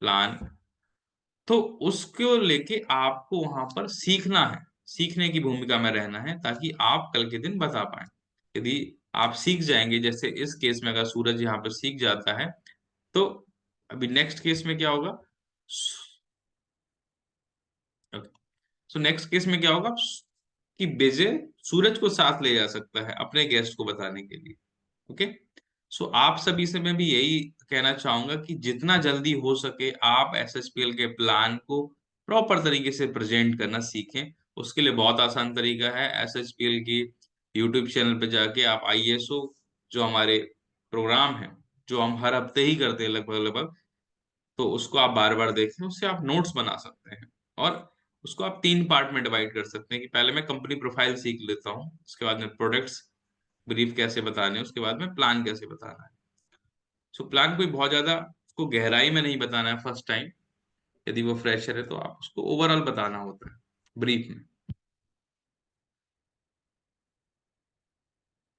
प्लान, तो उसको लेके आपको वहां पर सीखना है, सीखने की भूमिका में रहना है, ताकि आप कल के दिन बता पाए। यदि आप सीख जाएंगे, जैसे इस केस में अगर सूरज यहाँ पर सीख जाता है, तो अभी नेक्स्ट केस में क्या होगा। सो नेक्स्ट केस में क्या होगा कि विजय सूरज को साथ ले जा सकता है अपने गेस्ट को बताने के लिए। ओके। सो आप सभी से मैं भी यही कहना चाहूंगा कि जितना जल्दी हो सके आप एसएसपीएल के प्लान को प्रॉपर तरीके से प्रेजेंट करना सीखें। उसके लिए बहुत आसान तरीका है, एसएसपीएल की यूट्यूब चैनल पे जाके आप आईएसओ जो हमारे प्रोग्राम है, जो हम हर हफ्ते ही करते हैं लगभग लगभग, तो उसको आप बार बार देखें, उससे आप नोट्स बना सकते हैं। और उसको आप 3 पार्ट में डिवाइड कर सकते हैं कि पहले मैं कंपनी प्रोफाइल सीख लेता हूँ, उसके बाद में प्रोडक्ट्स ब्रीफ कैसे बताने हैं, उसके बाद में प्लान कैसे बताना है। सो प्लान कोई बहुत ज्यादा उसको गहराई में नहीं बताना है फर्स्ट टाइम। यदि वो फ्रेशर है तो आप उसको ओवरऑल बताना होता है ब्रीफ में।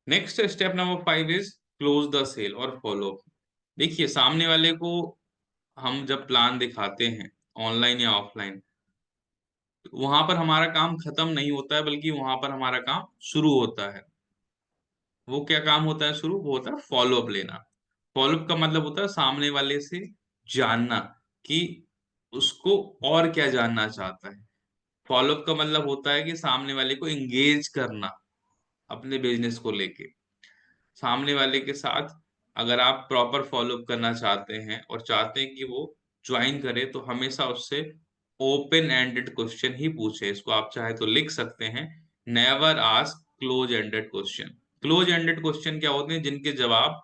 Next step number 5 is close the sale और फॉलो अप। देखिए, सामने वाले को हम जब प्लान दिखाते हैं, ऑनलाइन या ऑफलाइन, वहां पर हमारा काम खत्म नहीं होता है, बल्कि वहां पर हमारा काम शुरू होता है। वो क्या काम होता है शुरू, वो होता है फॉलो अप लेना। फॉलो अप का मतलब होता है सामने वाले से जानना कि उसको और क्या जानना चाहता है। फॉलो अप का मतलब होता है कि सामने वाले को एंगेज करना अपने बिजनेस को लेके। सामने वाले के साथ अगर आप प्रॉपर फॉलो अप करना चाहते हैं और चाहते हैं कि वो ज्वाइन करे, तो हमेशा उससे ओपन एंडेड क्वेश्चन ही पूछे। इसको आप चाहे तो लिख सकते हैं, never ask close ended question. Close ended question क्या होते हैं, जिनके जवाब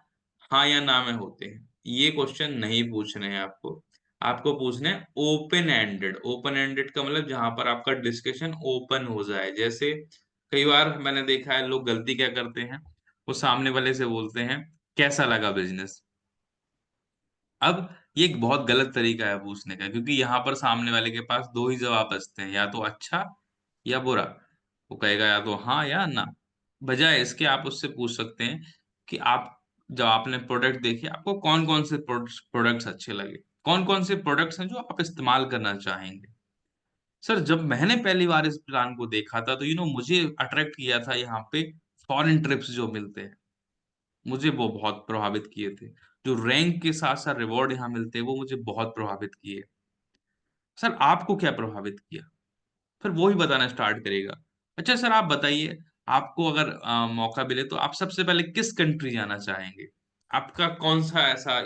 हाँ या ना में होते हैं। ये क्वेश्चन नहीं पूछने हैं आपको। आपको पूछने हैं ओपन एंडेड। ओपन एंडेड का मतलब जहां पर आपका डिस्कशन ओपन हो जाए। जैसे कई बार मैंने देखा है लोग गलती क्या करते हैं, वो सामने वाले से बोलते हैं कैसा लगा बिजनेस। अब ये एक बहुत गलत तरीका है पूछने का, क्योंकि यहाँ पर सामने वाले के पास दो ही जवाब बचते हैं, या तो अच्छा या बुरा। वो कहेगा या तो हाँ या ना। बजाय इसके आप उससे पूछ सकते हैं कि आप जब आपने प्रोडक्ट देखे, आपको कौन कौन से प्रोडक्ट्स अच्छे लगे, कौन कौन से प्रोडक्ट्स हैं जो आप इस्तेमाल करना चाहेंगे। सर, जब मैंने पहली बार इस प्लान को देखा था, तो मुझे अट्रैक्ट किया था यहाँ पे फॉरेन ट्रिप्स जो मिलते हैं, मुझे वो बहुत प्रभावित किए थे। जो रैंक के साथ साथ रिवॉर्ड यहाँ मिलते हैं, वो मुझे बहुत प्रभावित किए। सर, आपको क्या प्रभावित किया? फिर वो ही बताना स्टार्ट करेगा। अच्छा सर, आप बताइए, आपको अगर मौका मिले तो आप सबसे पहले किस कंट्री जाना चाहेंगे? आपका कौन सा ऐसा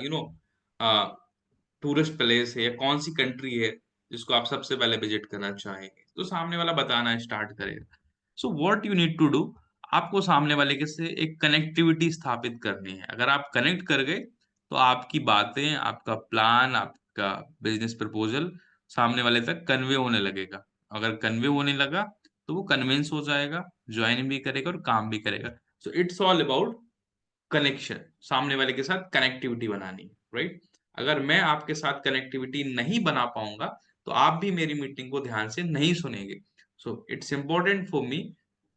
टूरिस्ट प्लेस है, या कौन सी कंट्री है जिसको आप सबसे पहले विजिट करना चाहेंगे? तो सामने वाला बताना स्टार्ट करेगा। So what you need to do, आपको सामने वाले के से एक कनेक्टिविटी स्थापित करनी है। अगर आप कनेक्ट कर गए, तो आपकी बातें, आपका प्लान, आपका बिजनेस प्रपोजल सामने वाले तक कन्वे होने लगेगा। अगर कन्वे होने लगा, तो वो कन्विंस हो जाएगा, ज्वाइन भी करेगा और काम भी करेगा। So it's all about connection. सामने वाले के साथ कनेक्टिविटी बनानी, राइट? अगर मैं आपके साथ कनेक्टिविटी नहीं बना पाऊंगा, तो आप भी मेरी मीटिंग को ध्यान से नहीं सुनेंगे। So it's important for me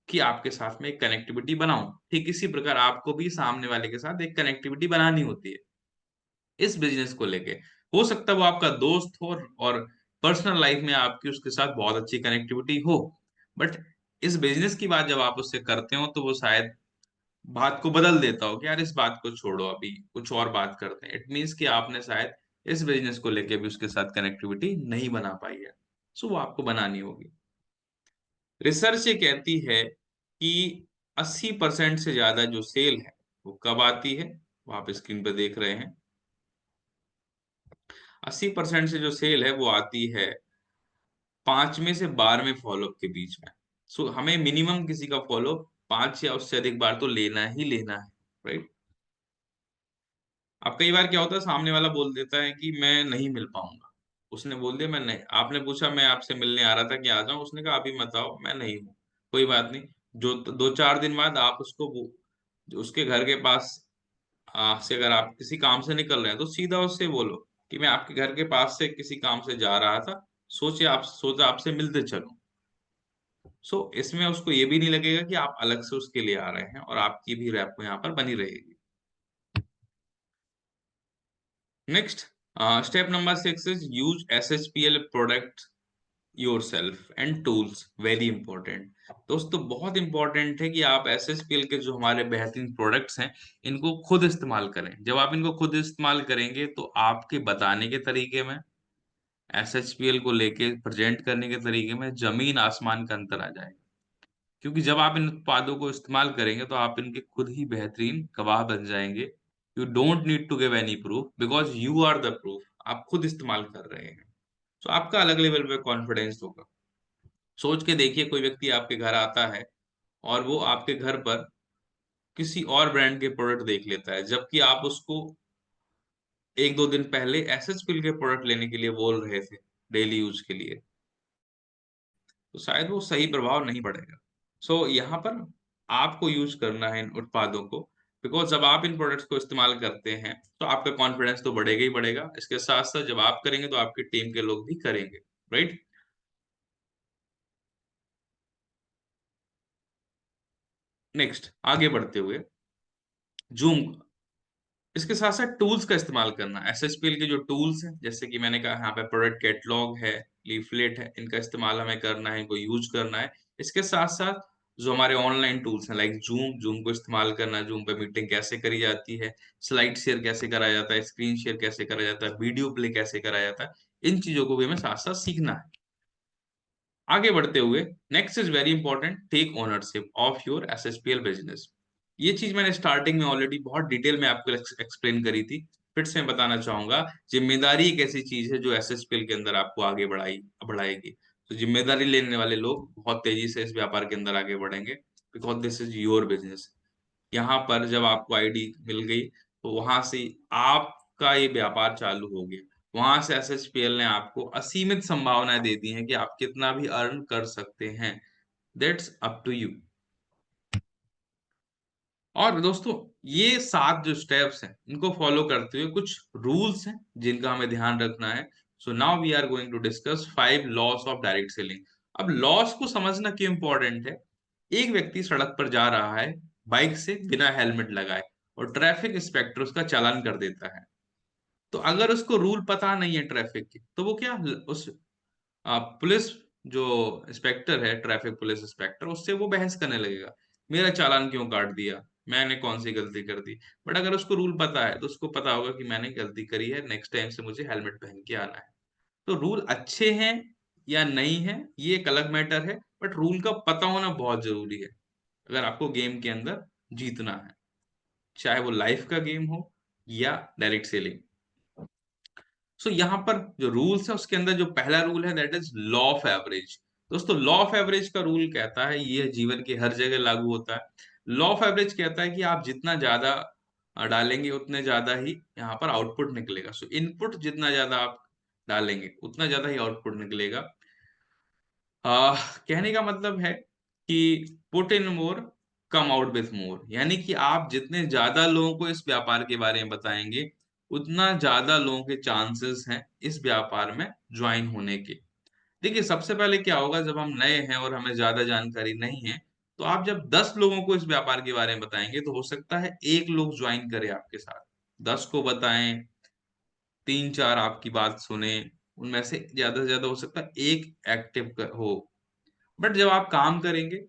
कि आपके साथ में एक कनेक्टिविटी बनाऊं। ठीक इसी प्रकार आपको भी सामने वाले के साथ एक कनेक्टिविटी बनानी होती है इस बिजनेस को लेके। हो सकता है वो आपका दोस्त हो, और पर्सनल लाइफ में आपकी उसके साथ बहुत अच्छी कनेक्टिविटी हो, बट इस बिजनेस की बात जब आप उससे करते हो, तो वो शायद बात को बदल देता हो कि यार इस बात को छोड़ो, अभी कुछ और बात करते हैं। इट मीन्स कि आपने शायद इस बिजनेस को लेके भी उसके साथ कनेक्टिविटी नहीं बना पाई है। सो वो आपको बनानी होगी। रिसर्च ये कहती है कि 80% से ज्यादा जो सेल है वो कब आती है, वो आप स्क्रीन पर देख रहे हैं। 80% से जो सेल है वो आती है 5वें से 12वें फॉलोअप के बीच में। सो हमें मिनिमम किसी का फॉलोअप 5 या उससे अधिक बार तो लेना ही लेना है, राइट? अब कई बार क्या होता है, सामने वाला बोल देता है कि मैं नहीं मिल पाऊंगा। उसने बोल दिया मैं नहीं, आपने पूछा मैं आपसे मिलने आ रहा था कि आ जाऊं, उसने कहा अभी मत आओ, मैं नहीं हूँ। कोई बात नहीं, जो 2-4 दिन बाद आप उसको जो उसके घर के पास से अगर आप किसी काम से निकल रहे हैं तो सीधा उससे बोलो कि मैं आपके घर के पास से किसी काम से जा रहा था, सोचा आपसे मिलते चलूं। इसमें उसको ये भी नहीं लगेगा कि आप अलग से उसके लिए आ रहे हैं, और आपकी भी रैपो यहाँ पर बनी रहेगी। Next, step number 6 is use SHPL product yourself and tools. Very important दोस्तों, बहुत इंपॉर्टेंट है कि आप SHPL के जो हमारे बेहतरीन प्रोडक्ट्स हैं इनको खुद इस्तेमाल करें। जब आप इनको खुद इस्तेमाल करेंगे तो आपके बताने के तरीके में, SHPL को लेके प्रेजेंट करने के तरीके में जमीन आसमान का अंतर आ जाएगा। क्योंकि जब आप इन उत्पादों को इस्तेमाल करेंगे तो आप इनके खुद ही बेहतरीन गवाह बन जाएंगे। You don't need to give any proof because you are the proof. आप खुद इस्तेमाल कर रहे हैं, तो आपका अलग लेवल पे कॉन्फिडेंस होगा। सोच के देखिए, कोई व्यक्ति आपके घर आता है और वो आपके घर पर किसी और ब्रांड के प्रोडक्ट देख लेता है, जबकि आप उसको एक दो दिन पहले SHPL के प्रोडक्ट लेने के लिए बोल रहे थे डेली यूज के लिए, तो शायद वो सही प्रभाव नहीं पड़ेगा। यहाँ पर आपको यूज करना है इन उत्पादों को, बिकॉज जब आप इन प्रोडक्ट्स को इस्तेमाल करते हैं तो आपका कॉन्फिडेंस तो बढ़ेगा ही बढ़ेगा। इसके साथ साथ जब आप करेंगे तो आपकी टीम के लोग भी करेंगे, राइट। नेक्स्ट, आगे बढ़ते हुए, जूम, इसके साथ साथ टूल्स का इस्तेमाल करना। SHPL के जो टूल्स हैं, जैसे कि मैंने कहा यहाँ पे प्रोडक्ट कैटलॉग है, लीफलेट है, इनका इस्तेमाल हमें करना है, इनको यूज करना है। इसके साथ साथ जो हमारे ऑनलाइन टूल्स हैं लाइक जूम को इस्तेमाल करना, जूम पे मीटिंग कैसे करी जाती है, स्लाइड शेयर कैसे करा जाता है, स्क्रीन शेयर कैसे करा जाता है, वीडियो प्ले कैसे करा जाता है, इन चीजों को भी हमें साथ साथ सीखना है। आगे बढ़ते हुए, next is very important, take ownership of your SHPL business. ये चीज मैंने स्टार्टिंग में ऑलरेडी बहुत डिटेल में आपको एक्सप्लेन करी थी, फिर से मैं बताना चाहूंगा। जिम्मेदारी एक ऐसी चीज है जो SHPL के अंदर आपको आगे बढ़ाएगी। तो जिम्मेदारी लेने वाले लोग बहुत तेजी से इस व्यापार के अंदर आगे बढ़ेंगे, because this is your business. यहाँ पर जब आपको आईडी मिल गई तो वहां से आपका ये व्यापार चालू हो गया। वहां से SHPL ने आपको असीमित संभावनाएं दे दी हैं कि आप कितना भी अर्न कर सकते हैं। That's up to you. और दोस्तों, ये 7 जो स्टेप्स हैं इनको फॉलो करते हुए कुछ रूल्स हैं जिनका हमें ध्यान रखना है। Now we are going to discuss 5 laws of direct selling. अब लॉस को समझना क्यों इंपॉर्टेंट है। एक व्यक्ति सड़क पर जा रहा है बाइक से बिना हेलमेट लगाए, और ट्रैफिक इंस्पेक्टर उसका चालान कर देता है। तो अगर उसको रूल पता नहीं है ट्रैफिक के, तो वो क्या, उस पुलिस जो इंस्पेक्टर है, ट्रैफिक पुलिस इंस्पेक्टर, उससे वो बहस करने लगेगा, मेरा चालान क्यों काट दिया, मैंने कौन सी गलती कर दी। बट अगर उसको रूल पता है तो उसको पता होगा कि मैंने गलती करी है, नेक्स्ट टाइम से मुझे हेलमेट पहन के आना है। तो रूल अच्छे हैं या नहीं है ये एक अलग मैटर है, बट रूल का पता होना बहुत जरूरी है अगर आपको गेम के अंदर जीतना है, चाहे वो लाइफ का गेम हो या डायरेक्ट सेलिंग। यहाँ पर जो रूल्स है उसके अंदर जो पहला रूल है that is law of average. दोस्तों, लॉ ऑफ एवरेज का रूल कहता है, ये जीवन की हर जगह लागू होता है। लॉ ऑफ एवरेज कहता है कि आप जितना ज्यादा डालेंगे उतने ज्यादा ही यहाँ पर आउटपुट निकलेगा। इनपुट जितना ज्यादा आप डालेंगे उतना ज्यादा ही आउटपुट निकलेगा। कहने का मतलब है कि put in more, come out with more, यानी कि आप जितने ज्यादा लोगों को इस व्यापार के बारे में बताएंगे उतना ज्यादा लोगों के चांसेस हैं इस व्यापार में ज्वाइन होने के। देखिए, सबसे पहले क्या होगा, जब हम नए हैं और हमें ज्यादा जानकारी नहीं है, तो आप जब 10 लोगों को इस व्यापार के बारे में बताएंगे तो हो सकता है एक लोग ज्वाइन करे आपके साथ। 10 को बताएं, 3 4 आपकी बात सुने, उनमें से ज्यादा हो सकता है एक एक्टिव हो। बट जब आप काम करेंगे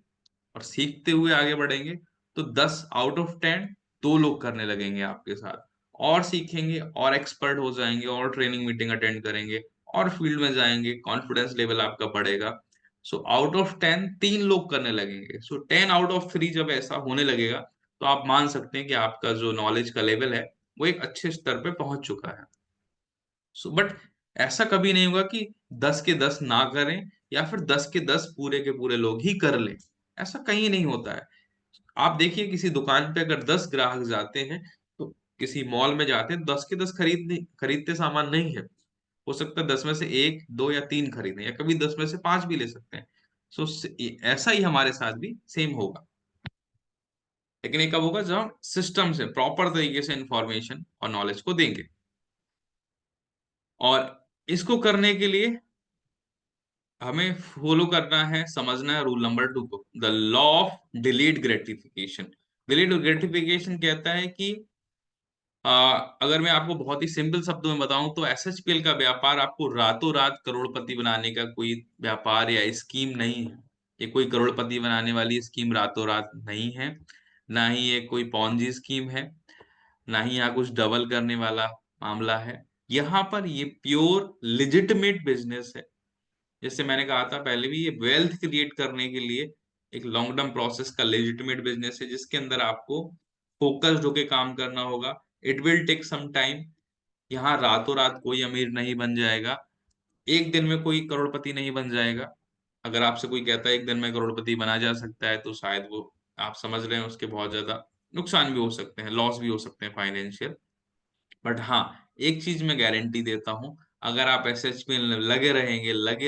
और सीखते हुए आगे बढ़ेंगे तो 10 आउट ऑफ 10 दो लोग करने लगेंगे आपके साथ, और सीखेंगे और एक्सपर्ट हो जाएंगे और ट्रेनिंग मीटिंग अटेंड करेंगे और फील्ड में जाएंगे, कॉन्फिडेंस लेवल आपका बढ़ेगा। आउट ऑफ 10 तीन लोग करने लगेंगे। 10 आउट ऑफ 3 जब ऐसा होने लगेगा तो आप मान सकते हैं कि आपका जो नॉलेज का लेवल है वो एक अच्छे स्तर पे पहुंच चुका है। बट ऐसा कभी नहीं होगा कि 10 के 10 ना करें, या फिर 10 के 10 पूरे के पूरे लोग ही कर लें। ऐसा कहीं नहीं होता है। आप देखिए, किसी दुकान पे अगर 10 ग्राहक जाते हैं, तो किसी मॉल में जाते हैं, 10 के 10 खरीदते सामान नहीं है। हो सकता है 10 में से एक दो या तीन खरीदें, या कभी 10 में से 5 भी ले सकते हैं। सो ऐसा ही हमारे साथ भी सेम होगा। लेकिन ये कब होगा जब हम सिस्टम से प्रॉपर तरीके से इंफॉर्मेशन और नॉलेज को देंगे। और इसको करने के लिए हमें फॉलो करना है, समझना है रूल नंबर 2 को, the law of delayed gratification. Delayed gratification कहता है कि अगर मैं आपको बहुत ही सिंपल शब्दों में बताऊं तो एसएचपीएल का व्यापार आपको रातों रात करोड़पति बनाने का कोई व्यापार या स्कीम नहीं है। ये कोई करोड़पति बनाने वाली स्कीम रातों रात नहीं है, ना ही ये कोई पॉन्जी स्कीम है, ना ही यहाँ कुछ डबल करने वाला मामला है। यहाँ पर ये प्योर लिजिटिमेट बिजनेस है। जैसे मैंने कहा था पहले भी, ये वेल्थ क्रिएट करने के लिए एक लॉन्ग टर्म प्रोसेस का लेजिटिमेट बिजनेस है, जिसके अंदर आपको फोकस्ड होके काम करना होगा। It will take some time. यहाँ रातों रात कोई अमीर नहीं बन जाएगा, एक दिन में कोई करोड़पति नहीं बन जाएगा। अगर आपसे कोई कहता है एक दिन में करोड़पति बना जा सकता है, तो शायद वो, आप समझ रहे हैं, उसके बहुत ज्यादा नुकसान भी हो सकते हैं, लॉस भी हो सकते हैं फाइनेंशियल। बट हाँ, एक चीज मैं गारंटी देता हूं, अगर आप एसएचपी में लगे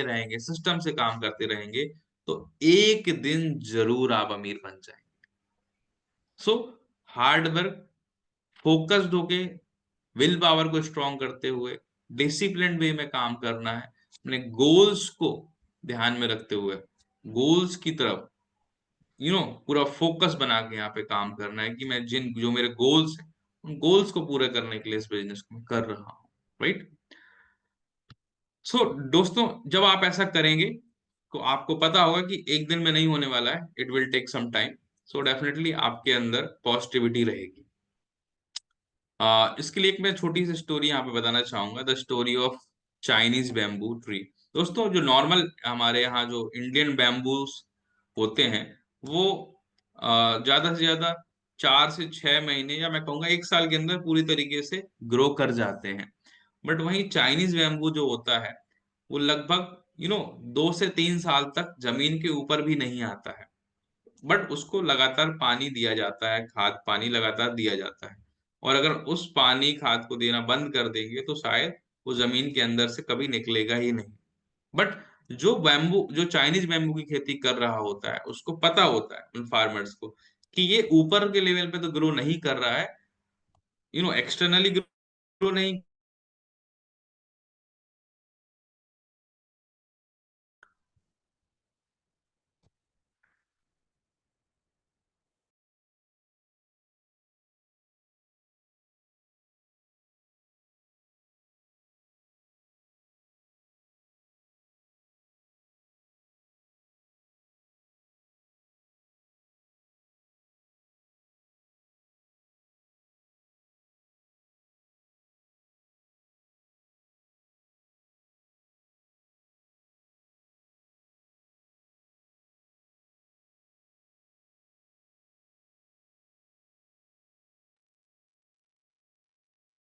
रहेंगे सिस्टम से काम करते रहेंगे, तो एक दिन जरूर आप अमीर बन जाएंगे। सो हार्ड वर्क, फोकस्ड होके, विल पावर को स्ट्रांग करते हुए, डिसिप्लिन वे में काम करना है, अपने गोल्स को ध्यान में रखते हुए, गोल्स की तरफ पूरा फोकस बना के यहाँ पे काम करना है कि मैं जिन जो मेरे गोल्स हैं, उन गोल्स को पूरे करने के लिए इस बिजनेस को मैं कर रहा हूँ। राइट। सो दोस्तों, जब आप ऐसा करेंगे तो आपको पता होगा कि एक दिन में नहीं होने वाला है, it will take some time. So definitely आपके अंदर पॉजिटिविटी रहेगी। इसके लिए एक मैं छोटी सी स्टोरी यहाँ पे बताना चाहूंगा, the story of Chinese bamboo tree. दोस्तों, जो नॉर्मल हमारे यहाँ जो इंडियन बैम्बूस होते हैं, वो ज्यादा से ज्यादा 4 से 6 महीने, या मैं कहूंगा 1 साल के अंदर पूरी तरीके से ग्रो कर जाते हैं। बट वहीं चाइनीज बैम्बू जो होता है, वो लगभग 2 से 3 साल तक जमीन के ऊपर भी नहीं आता है। बट उसको लगातार पानी दिया जाता है, खाद पानी लगातार दिया जाता है। और अगर उस पानी खाद को देना बंद कर देंगे तो शायद वो जमीन के अंदर से कभी निकलेगा ही नहीं। बट जो चाइनीज बैम्बू की खेती कर रहा होता है, उसको पता होता है, उन फार्मर्स को, कि ये ऊपर के लेवल पे तो ग्रो नहीं कर रहा है, एक्सटर्नली ग्रो नहीं।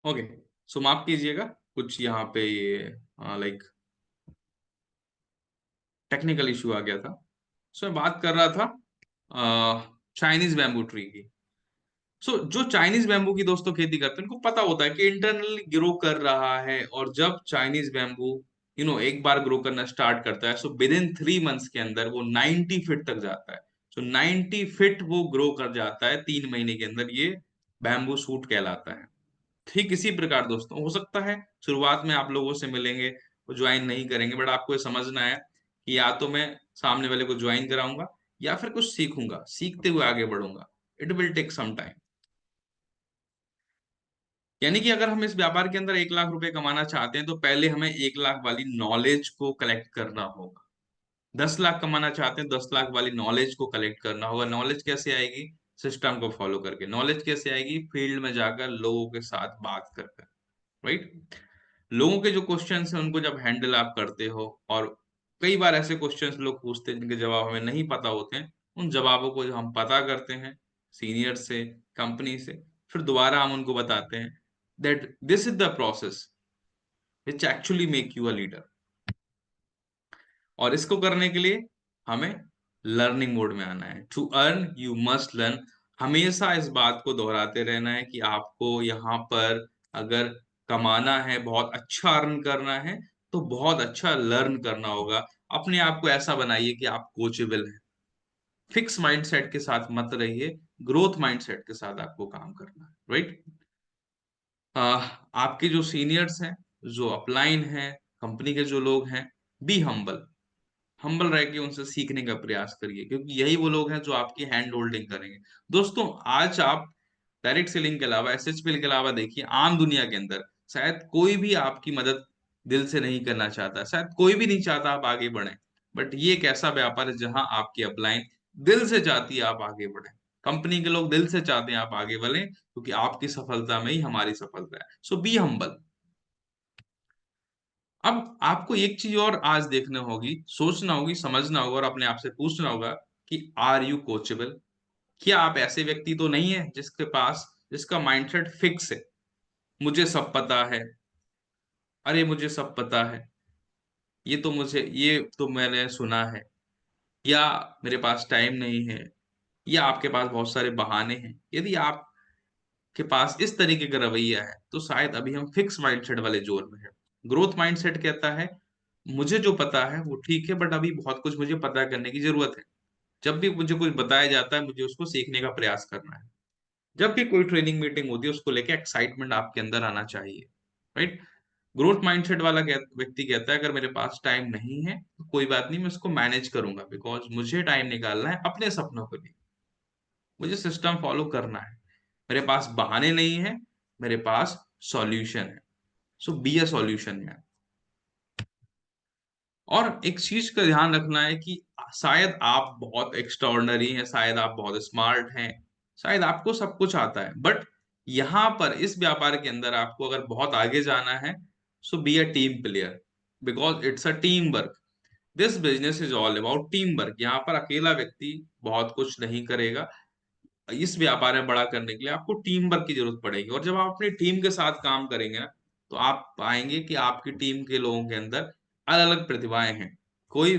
ओके, सो माफ कीजिएगा, कुछ यहाँ पे ये लाइक टेक्निकल इशू आ गया था। सो मैं बात कर रहा था चाइनीज बैम्बू ट्री की। जो चाइनीज बैम्बू की दोस्तों खेती करते हैं, उनको पता होता है कि इंटरनली ग्रो कर रहा है। और जब चाइनीज बैम्बू एक बार ग्रो करना स्टार्ट करता है, सो विद इन 3 मंथ्स के अंदर वो 90 फीट तक जाता है। 90 फीट वो ग्रो कर जाता है 3 महीने के अंदर, ये बैम्बू सूट कहलाता है। ठीक इसी प्रकार दोस्तों, हो सकता है शुरुआत में आप लोगों से मिलेंगे, वो ज्वाइन नहीं करेंगे, बट आपको ये समझना है कि या तो मैं सामने वाले को ज्वाइन कराऊंगा, या फिर कुछ सीखूंगा, सीखते हुए आगे बढ़ूंगा। It will take some time. यानी कि अगर हम इस व्यापार के अंदर 1 लाख रुपए कमाना चाहते हैं, तो पहले हमें 1 लाख वाली नॉलेज को कलेक्ट करना होगा। 10 लाख कमाना चाहते हैं, 10 लाख वाली नॉलेज को कलेक्ट करना होगा। नॉलेज कैसे आएगी? सिस्टम को फॉलो करके। नॉलेज कैसे आएगी? फील्ड में जाकर लोगों के साथ बात कर कर। राइट। लोगों के जो क्वेश्चंस हैं, उनको जब हैंडल आप करते हो, और कई बार ऐसे क्वेश्चंस लोग पूछते हैं जिनके जवाब हमें नहीं पता होते हैं, उन जवाबों को जब हम पता करते हैं सीनियर से, कंपनी से, फिर दोबारा हम उनको बताते हैं that this is the process which actually make you a leader. और इसको करने के लिए हमें लर्निंग मोड में आना है। To earn you must learn. हमेशा इस बात को दोहराते रहना है कि आपको यहाँ पर अगर कमाना है, बहुत अच्छा अर्न करना है, तो बहुत अच्छा लर्न करना होगा। अपने आप को ऐसा बनाइए कि आप कोचेबल हैं। फिक्स माइंडसेट के साथ मत रहिए ग्रोथ माइंडसेट के साथ आपको काम करना है, राइट। आपके जो सीनियर्स हैं, जो अपलाइन हैं, कंपनी के जो लोग हैं, बी हम्बल। हम्बल रह के उनसे सीखने का प्रयास करिए, क्योंकि यही वो लोग हैं जो आपकी हैंड होल्डिंग करेंगे। दोस्तों, आज आप डायरेक्ट सेलिंग के अलावा, एसएचपीएल के अलावा देखिए, आम दुनिया के अंदर शायद कोई भी आपकी मदद दिल से नहीं करना चाहता, शायद कोई भी नहीं चाहता आप आगे बढ़े। बट ये एक ऐसा व्यापार है जहां आपकी अपलाइन दिल से चाहती है आप आगे बढ़े। कंपनी के लोग दिल से चाहते हैं आप आगे बढ़े, क्योंकि आपकी सफलता में ही हमारी सफलता है। So be humble. अब आपको एक चीज और आज देखना होगी, सोचना होगी, समझना होगा और अपने आप से पूछना होगा कि आर यू कोचेबल? क्या आप ऐसे व्यक्ति तो नहीं है जिसका माइंडसेट फिक्स है, मुझे सब पता है, अरे मुझे सब पता है, ये तो मैंने सुना है, या मेरे पास टाइम नहीं है, या आपके पास बहुत सारे बहाने हैं। यदि आपके पास इस तरीके का रवैया है तो शायद अभी हम फिक्स माइंडसेट वाले जोन में है। ग्रोथ माइंडसेट कहता है मुझे जो पता है वो ठीक है, बट अभी बहुत कुछ मुझे पता करने की जरूरत है। जब भी मुझे कुछ बताया जाता है, मुझे उसको सीखने का प्रयास करना है। जब भी कोई ट्रेनिंग मीटिंग होती है, उसको लेके एक्साइटमेंट आपके अंदर आना चाहिए, राइट। ग्रोथ माइंडसेट वाला व्यक्ति कहता है अगर मेरे पास टाइम नहीं है तो कोई बात नहीं, मैं उसको मैनेज करूंगा, बिकॉज मुझे टाइम निकालना है अपने सपनों के लिए। मुझे सिस्टम फॉलो करना है। मेरे पास बहाने नहीं है, मेरे पास सॉल्यूशन है। So be a solution man. और एक चीज का ध्यान रखना है कि शायद आप बहुत एक्स्ट्राऑर्डिनरी हैं, शायद आप बहुत स्मार्ट हैं, शायद आपको सब कुछ आता है, बट यहाँ पर इस व्यापार के अंदर आपको अगर बहुत आगे जाना है, so be a team player, because it's a team work. This business is all about team work. यहाँ पर अकेला व्यक्ति बहुत कुछ नहीं करेगा। इस व्यापार में बड़ा करने के लिए आपको टीम वर्क की जरूरत पड़ेगी, और जब आप अपनी टीम के साथ काम करेंगे ना, तो आप पाएंगे कि आपकी टीम के लोगों के अंदर अलग अलग प्रतिभाएं हैं। कोई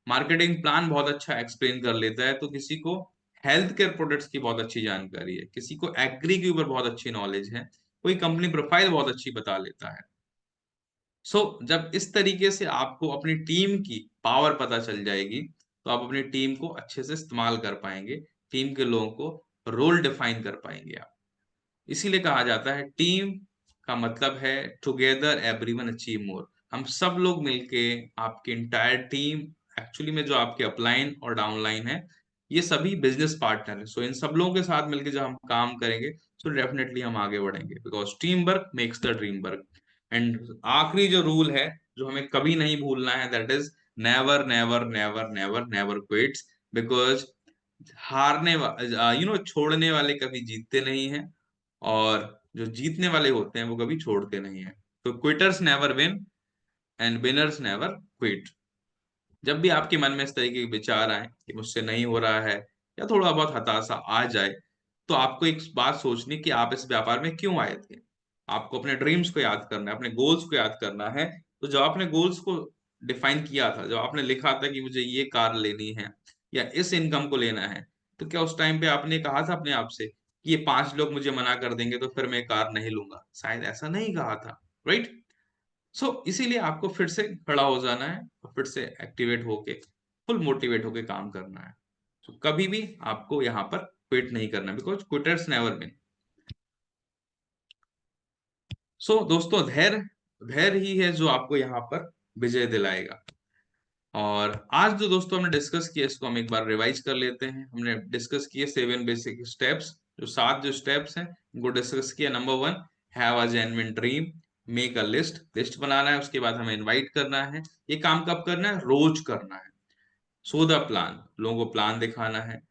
मार्केटिंग प्लान बहुत अच्छा एक्सप्लेन कर लेता है, तो किसी को हेल्थ केयर प्रोडक्ट्स की बहुत अच्छी जानकारी है, किसी को एग्री के ऊपर बहुत अच्छी नॉलेज है, कोई कंपनी प्रोफाइल बहुत अच्छी बता लेता है। जब इस तरीके से आपको अपनी टीम की पावर पता चल जाएगी, तो आप अपनी टीम को अच्छे से इस्तेमाल कर पाएंगे, टीम के लोगों को रोल डिफाइन कर पाएंगे आप। इसीलिए कहा जाता है टीम का मतलब है टुगेदर एवरीवन अचीव मोर। हम सब लोग मिलके, आपकी इंटायर टीम, एक्चुअली में जो आपके अपलाइन और डाउनलाइन है, ये सभी बिजनेस पार्टनर है। सो इन सब लोगों के साथ मिलके जब हम काम करेंगे, तो डेफिनेटली हम आगे बढ़ेंगे, because team work makes the dream work. And आखिरी जो रूल है जो हमें कभी नहीं भूलना है, that is never never never never never quits. Because छोड़ने वाले कभी जीतते नहीं हैं, और जो जीतने वाले होते हैं वो कभी छोड़ते नहीं हैं। तो quitters never win and winners never quit. जब भी आपके मन में इस तरीके के विचार आए कि मुझसे नहीं हो रहा है, या थोड़ा बहुत हताशा आ जाए, तो आपको एक बात सोचनी कि आप इस व्यापार में क्यों आए थे। आपको अपने ड्रीम्स को याद करना है, अपने गोल्स को याद करना है। तो जब आपने गोल्स को डिफाइन किया था, जब आपने लिखा था कि मुझे ये कार लेनी है या इस इनकम को लेना है, तो क्या उस टाइम पे आपने कहा था अपने आप से कि ये 5 लोग मुझे मना कर देंगे तो फिर मैं कार नहीं लूंगा? शायद ऐसा नहीं कहा था, राइट। इसीलिए आपको फिर से खड़ा हो जाना है और फिर से एक्टिवेट होके, फुल मोटिवेट होके काम करना है। कभी भी आपको यहाँ पर क्विट नहीं करना, बिकॉज क्विटर्स नेवर विन। दोस्तों, धैर्य धैर्य ही है जो आपको यहाँ पर विजय दिलाएगा। और आज जो दोस्तों हमने डिस्कस किया, इसको हम एक बार रिवाइज कर लेते हैं। हमने डिस्कस किए 7 बेसिक स्टेप्स, जो 7 जो स्टेप्स हैं उनको डिस्कस किया। Number 1, have a genuine dream, make a list. List बनाना है, उसके बाद हमें इनवाइट करना है। ये काम कब करना है? रोज करना है। सो द प्लान, लोगों को प्लान दिखाना है।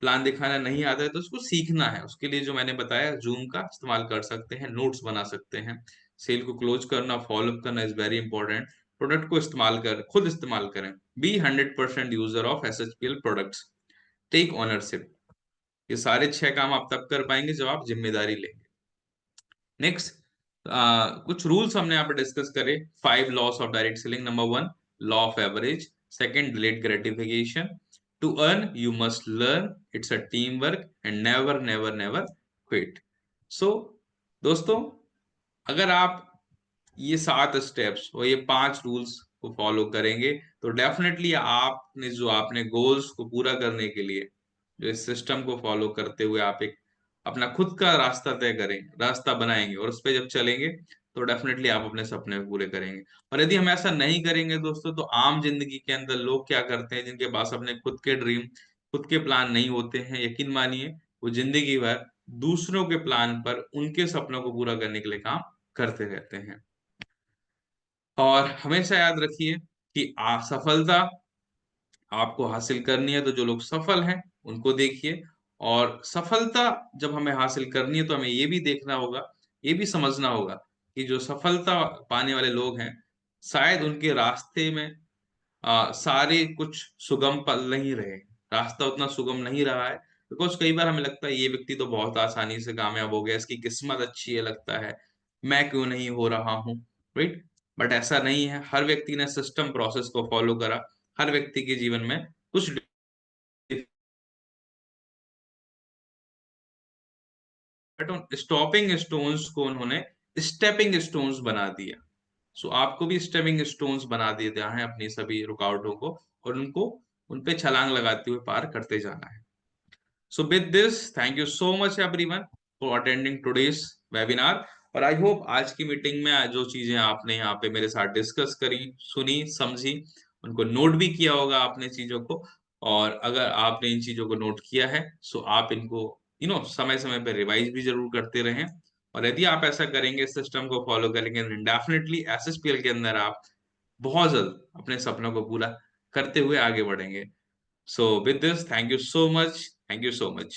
प्लान दिखाना नहीं आता है तो उसको सीखना है। उसके लिए जो मैंने बताया, जूम का इस्तेमाल कर सकते हैं, नोट्स बना सकते हैं। सेल को क्लोज करना, फॉलोअप करना इज वेरी इंपॉर्टेंट। प्रोडक्ट को इस्तेमाल कर, खुद इस्तेमाल करें। Be 100% user of SHPL products. Take ownership. ये सारे 6 काम आप तब कर पाएंगे जब आप जिम्मेदारी लेंगे। नेक्स्ट, कुछ रूल्स हमने यहाँ पे डिस्कस करे। 5 laws of direct selling. Number 1, law of average. Second, delayed gratification. To earn you must learn, it's a team work, and never never never quit. So दोस्तों, अगर आप ये 7 स्टेप्स और ये 5 रूल्स को फॉलो करेंगे, तो डेफिनेटली आपने गोल्स को पूरा करने के लिए जो इस सिस्टम को फॉलो करते हुए आप एक अपना खुद का रास्ता तय करेंगे, रास्ता बनाएंगे और उस पे जब चलेंगे तो डेफिनेटली आप अपने सपने पूरे करेंगे। और यदि हम ऐसा नहीं करेंगे दोस्तों, तो आम जिंदगी के अंदर लोग क्या करते हैं, जिनके पास अपने खुद के ड्रीम, खुद के प्लान नहीं होते हैं, यकीन मानिए वो जिंदगी भर दूसरों के प्लान पर, उनके सपनों को पूरा करने के लिए काम करते रहते हैं। और हमेशा याद रखिए कि सफलता आपको हासिल करनी है तो जो लोग सफल हैं उनको देखिए, और सफलता जब हमें हासिल करनी है तो हमें ये भी देखना होगा, ये भी समझना होगा कि जो सफलता पाने वाले लोग हैं, शायद उनके रास्ते में सारे कुछ सुगम पल नहीं रहे, रास्ता उतना सुगम नहीं रहा है। बिकॉज कई बार हमें लगता है ये व्यक्ति तो बहुत आसानी से कामयाब हो गया, इसकी किस्मत अच्छी है, लगता है मैं क्यों नहीं हो रहा हूँ, राइट। बट ऐसा नहीं है, हर व्यक्ति ने सिस्टम प्रोसेस को फॉलो करा, हर व्यक्ति के जीवन में कुछ स्टॉपिंग स्टोन्स को उन्होंने स्टेपिंग स्टोन्स बना दिया। सो आपको भी स्टेपिंग स्टोन्स बना दिए हैं अपनी सभी रुकावटों को, और उनको उन पे छलांग लगाते हुए पार करते जाना है। So with this, thank you so much everyone for attending today's webinar। और आई होप आज की मीटिंग में जो चीजें आपने यहाँ पे मेरे साथ डिस्कस करी, सुनी, समझी, उनको नोट भी किया होगा आपने चीजों को। और अगर आपने इन चीजों को नोट किया है, सो आप इनको समय समय पे रिवाइज भी जरूर करते रहें। और यदि आप ऐसा करेंगे, सिस्टम को फॉलो करेंगे, डेफिनेटली एसएसपीएल के अंदर आप बहुत जल्द अपने सपनों को पूरा करते हुए आगे बढ़ेंगे। So with this, thank you so much. Thank you so much.